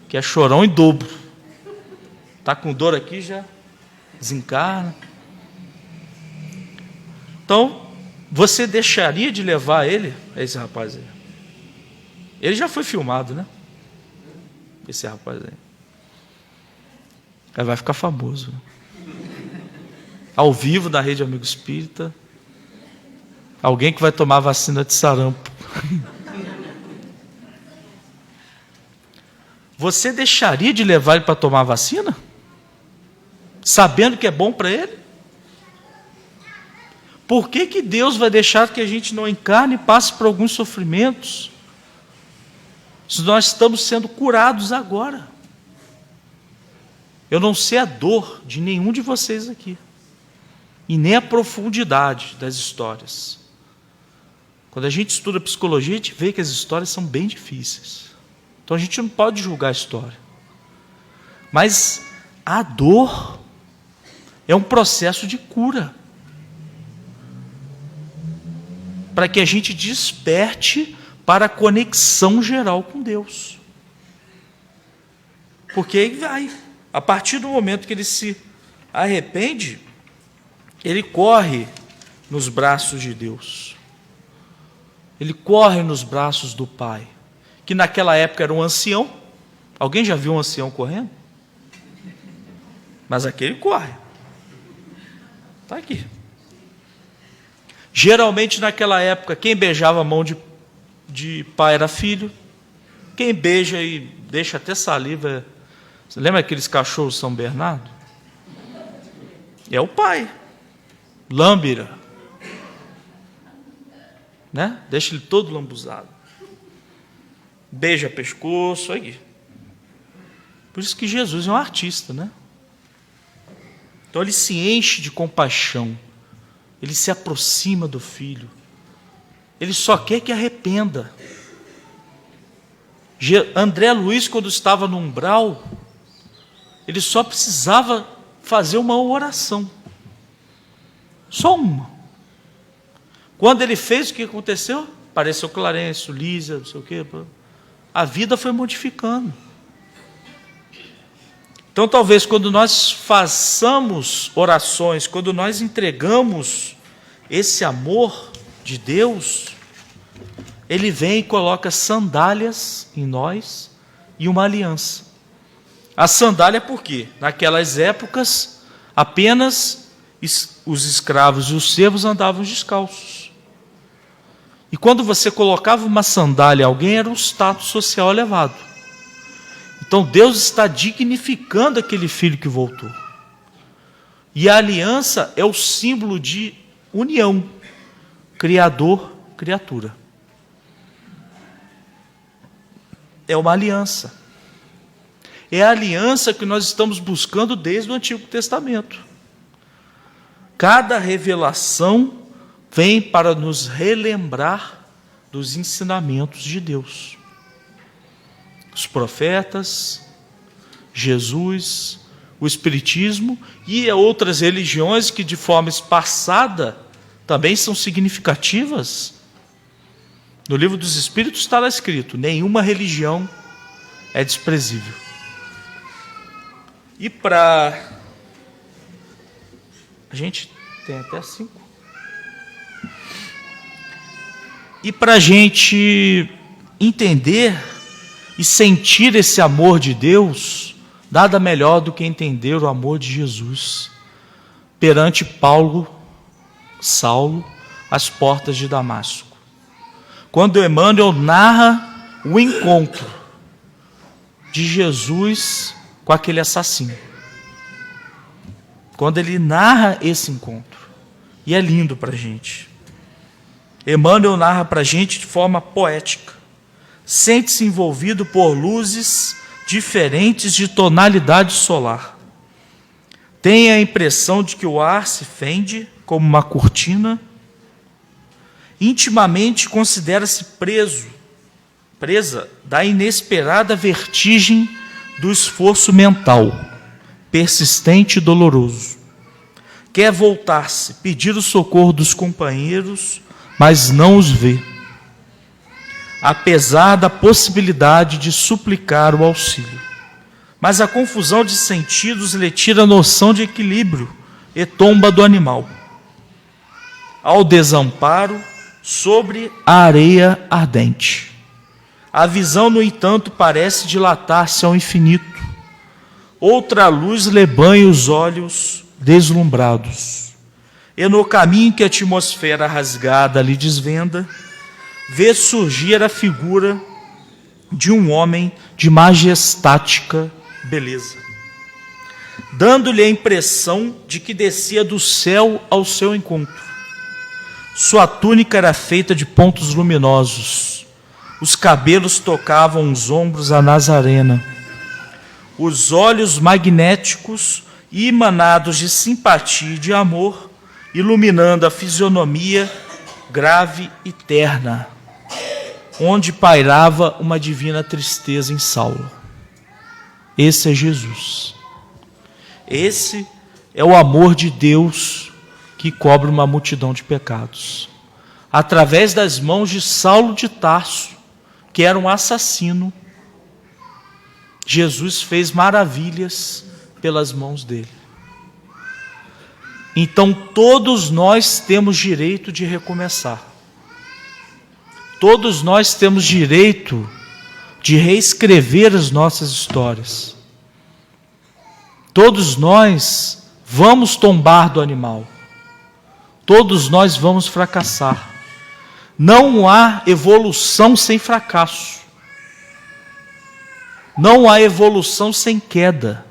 Que é chorão em dobro. Tá com dor aqui, já desencarna. Então, você deixaria de levar ele, esse rapaz aí? Ele já foi filmado, né? Esse rapaz aí. Aí vai ficar famoso. Ao vivo na Rede Amigo Espírita. Alguém que vai tomar vacina de sarampo. Você deixaria de levar ele para tomar a vacina? Sabendo que é bom para ele? Por que que Deus vai deixar que a gente não encarne e passe por alguns sofrimentos? Se nós estamos sendo curados agora. Eu não sei a dor de nenhum de vocês aqui. E nem a profundidade das histórias. Quando a gente estuda psicologia, a gente vê que as histórias são bem difíceis. Então a gente não pode julgar a história. Mas a dor é um processo de cura. Para que a gente desperte para a conexão geral com Deus. Porque aí vai. A partir do momento que ele se arrepende, ele corre nos braços de Deus. Ele corre nos braços do Pai, que naquela época era um ancião. Alguém já viu um ancião correndo? Mas aquele corre. Está aqui. Geralmente naquela época, quem beijava a mão de pai era filho. Quem beija e deixa até saliva. Você lembra aqueles cachorros São Bernardo? É o pai. Lâmbira. Né? Deixa ele todo lambuzado. Beija pescoço, aí. Por isso que Jesus é um artista, né? Então ele se enche de compaixão. Ele se aproxima do filho. Ele só quer que arrependa. André Luiz, quando estava no umbral, ele só precisava fazer uma oração. Só uma. Quando ele fez, o que aconteceu? Apareceu Clarence, Lísia, não sei o quê. A vida foi modificando. Então, talvez, quando nós façamos orações, quando nós entregamos esse amor de Deus, Ele vem e coloca sandálias em nós e uma aliança. A sandália por quê? Naquelas épocas, apenas os escravos e os servos andavam descalços. E quando você colocava uma sandália a alguém, era um status social elevado. Então Deus está dignificando aquele filho que voltou. E a aliança é o símbolo de união, Criador, criatura. É uma aliança. É a aliança que nós estamos buscando desde o Antigo Testamento. Cada revelação vem para nos relembrar dos ensinamentos de Deus. Os profetas, Jesus, o Espiritismo e outras religiões que de forma espaçada também são significativas. No Livro dos Espíritos está lá escrito: nenhuma religião é desprezível. E para... A gente tem até 5. E para a gente entender e sentir esse amor de Deus, nada melhor do que entender o amor de Jesus perante Saulo, às portas de Damasco. Quando Emmanuel narra o encontro de Jesus com aquele assassino. Quando ele narra esse encontro. E é lindo para a gente. Emmanuel narra para a gente de forma poética. Sente-se envolvido por luzes diferentes de tonalidade solar. Tem a impressão de que o ar se fende como uma cortina. Intimamente considera-se presa da inesperada vertigem do esforço mental, persistente e doloroso. Quer voltar-se, pedir o socorro dos companheiros, mas não os vê, apesar da possibilidade de suplicar o auxílio. Mas a confusão de sentidos lhe tira a noção de equilíbrio e tomba do animal. Ao desamparo, sobre a areia ardente. A visão, no entanto, parece dilatar-se ao infinito. Outra luz lhe banha os olhos deslumbrados. E no caminho que a atmosfera rasgada lhe desvenda, vê surgir a figura de um homem de majestática beleza, dando-lhe a impressão de que descia do céu ao seu encontro. Sua túnica era feita de pontos luminosos, os cabelos tocavam os ombros a Nazarena, os olhos magnéticos e emanados de simpatia e de amor, iluminando a fisionomia grave e terna, onde pairava uma divina tristeza em Saulo. Esse é Jesus. Esse é o amor de Deus que cobre uma multidão de pecados. Através das mãos de Saulo de Tarso, que era um assassino, Jesus fez maravilhas pelas mãos dele. Então todos nós temos direito de recomeçar. Todos nós temos direito de reescrever as nossas histórias. Todos nós vamos tombar do animal. Todos nós vamos fracassar. Não há evolução sem fracasso. Não há evolução sem queda.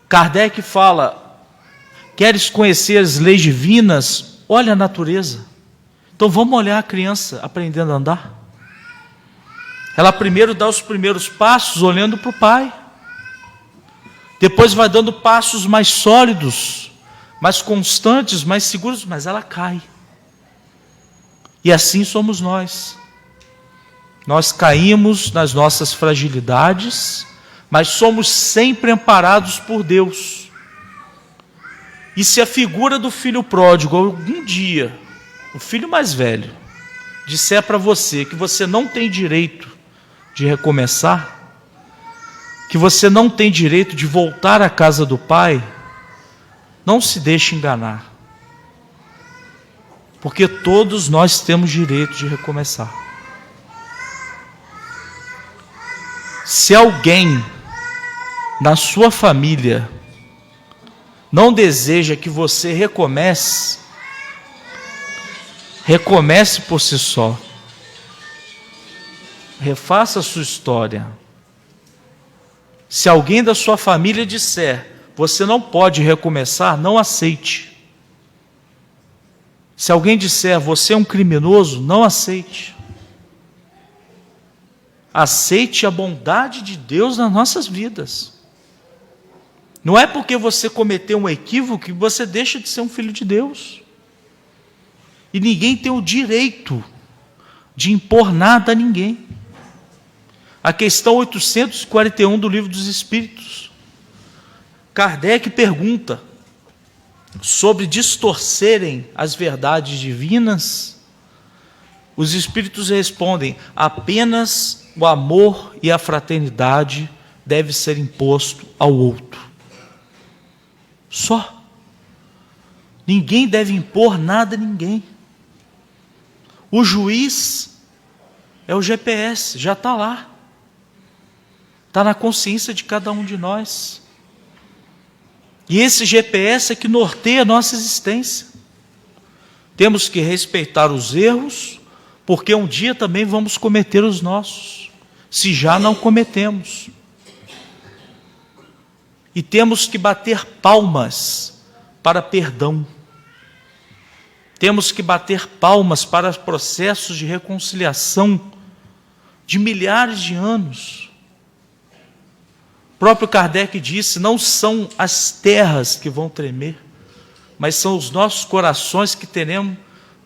Kardec fala: queres conhecer as leis divinas? Olha a natureza. Então vamos olhar a criança aprendendo a andar. Ela primeiro dá os primeiros passos olhando para o pai. Depois vai dando passos mais sólidos, mais constantes, mais seguros, mas ela cai. E assim somos nós. Nós caímos nas nossas fragilidades, mas somos sempre amparados por Deus. E se a figura do filho pródigo, algum dia, o filho mais velho, disser para você que você não tem direito de recomeçar, que você não tem direito de voltar à casa do Pai, não se deixe enganar. Porque todos nós temos direito de recomeçar. Se alguém na sua família não deseja que você recomece, recomece por si só. Refaça a sua história. Se alguém da sua família disser, você não pode recomeçar, não aceite. Se alguém disser, você é um criminoso, não aceite. Aceite a bondade de Deus nas nossas vidas. Não é porque você cometeu um equívoco que você deixa de ser um filho de Deus. E ninguém tem o direito de impor nada a ninguém. A questão 841 do Livro dos Espíritos. Kardec pergunta sobre distorcerem as verdades divinas. Os Espíritos respondem: apenas o amor e a fraternidade deve ser imposto ao outro. Só. Ninguém deve impor nada a ninguém. O juiz é o GPS, já está lá. Está na consciência de cada um de nós. E esse GPS é que norteia a nossa existência. Temos que respeitar os erros, porque um dia também vamos cometer os nossos, se já não cometemos. E temos que bater palmas para perdão. Temos que bater palmas para processos de reconciliação de milhares de anos. O próprio Kardec disse, não são as terras que vão tremer, mas são os nossos corações que teremos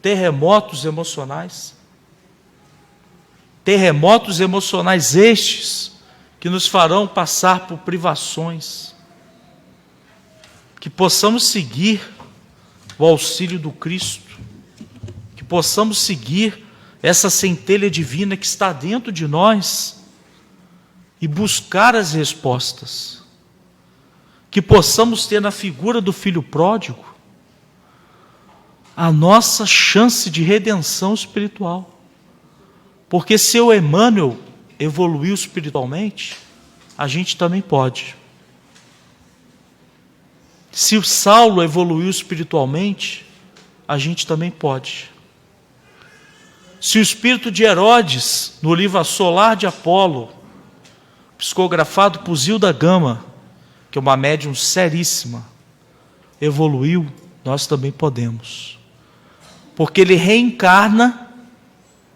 terremotos emocionais. Terremotos emocionais estes que nos farão passar por privações. Que possamos seguir o auxílio do Cristo, que possamos seguir essa centelha divina que está dentro de nós e buscar as respostas, que possamos ter na figura do filho pródigo a nossa chance de redenção espiritual, porque se o Emmanuel evoluiu espiritualmente, a gente também pode. Se o Saulo evoluiu espiritualmente, a gente também pode. Se o espírito de Herodes, no livro A Solar de Apolo, psicografado por Zilda Gama, que é uma médium seríssima, evoluiu, nós também podemos. Porque ele reencarna,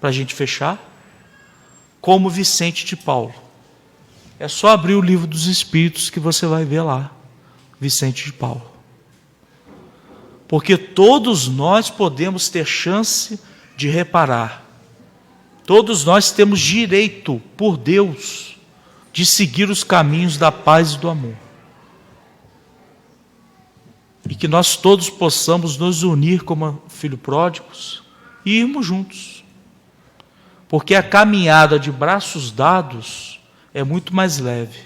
para a gente fechar, como Vicente de Paulo. É só abrir o Livro dos Espíritos que você vai ver lá. Vicente de Paulo. Porque todos nós podemos ter chance de reparar. Todos nós temos direito, por Deus, de seguir os caminhos da paz e do amor. e que nós todos possamos nos unir como filhos pródigos e irmos juntos. Porque a caminhada de braços dados é muito mais leve.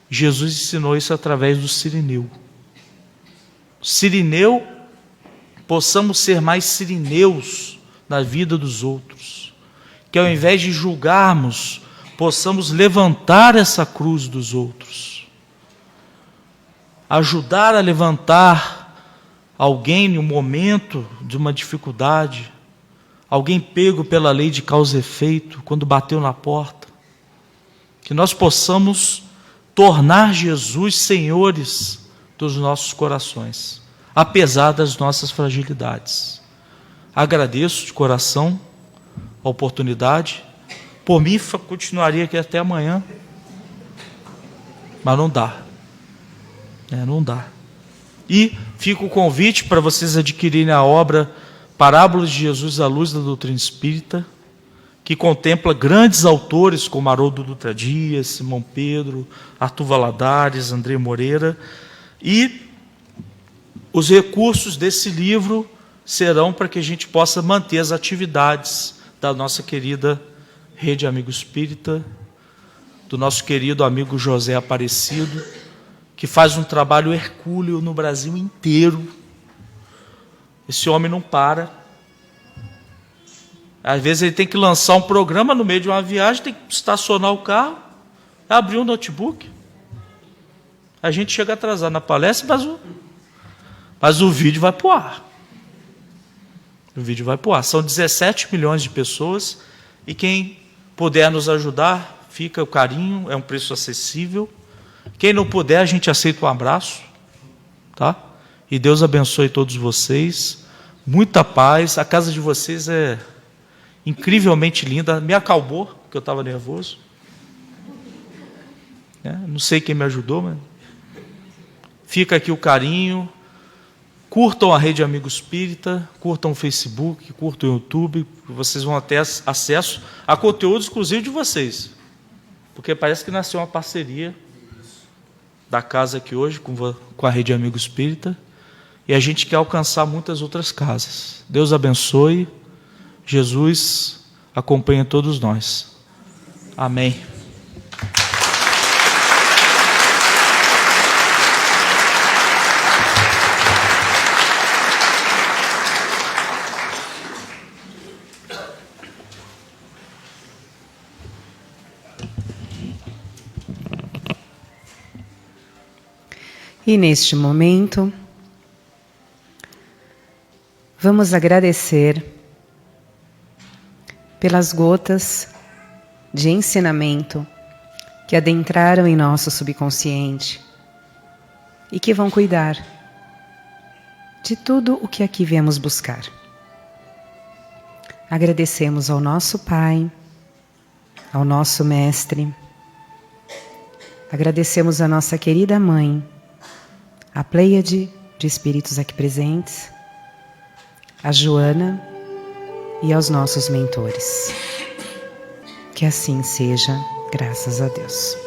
Jesus ensinou isso através do Cirineu. Cirineu, possamos ser mais cirineus na vida dos outros. Que ao invés de julgarmos, possamos levantar essa cruz dos outros. Ajudar a levantar alguém no momento de uma dificuldade. Alguém pego pela lei de causa e efeito, quando bateu na porta. Que nós possamos tornar Jesus senhores dos nossos corações, apesar das nossas fragilidades. Agradeço de coração a oportunidade. Por mim, continuaria aqui até amanhã, mas não dá. Não dá. E fica o convite para vocês adquirirem a obra Parábolas de Jesus à Luz da Doutrina Espírita, que contempla grandes autores como Haroldo Dutra Dias, Simão Pedro, Arthur Valadares, André Moreira, e os recursos desse livro serão para que a gente possa manter as atividades da nossa querida Rede Amigo Espírita, do nosso querido amigo José Aparecido, que faz um trabalho hercúleo no Brasil inteiro. Esse homem não para. Às vezes ele tem que lançar um programa no meio de uma viagem, tem que estacionar o carro, abrir um notebook. A gente chega atrasado na palestra, mas o vídeo vai para o ar. O vídeo vai para o ar. São 17 milhões de pessoas e quem puder nos ajudar, fica o carinho, é um preço acessível. Quem não puder, a gente aceita um abraço, tá? E Deus abençoe todos vocês. Muita paz. A casa de vocês é incrivelmente linda. Me acalmou, porque eu estava nervoso. Não sei quem me ajudou, mas fica aqui o carinho. Curtam a Rede Amigo Espírita, curtam o Facebook, curtam o YouTube, vocês vão ter acesso a conteúdo exclusivo de vocês. Porque parece que nasceu uma parceria da casa aqui hoje com a Rede Amigo Espírita, e a gente quer alcançar muitas outras casas. Deus abençoe, Jesus acompanha todos nós. Amém. E neste momento, vamos agradecer pelas gotas de ensinamento que adentraram em nosso subconsciente e que vão cuidar de tudo o que aqui viemos buscar. Agradecemos ao nosso Pai, ao nosso Mestre, agradecemos à nossa querida Mãe, a pleiade de espíritos aqui presentes, a Joana e aos nossos mentores. Que assim seja, graças a Deus.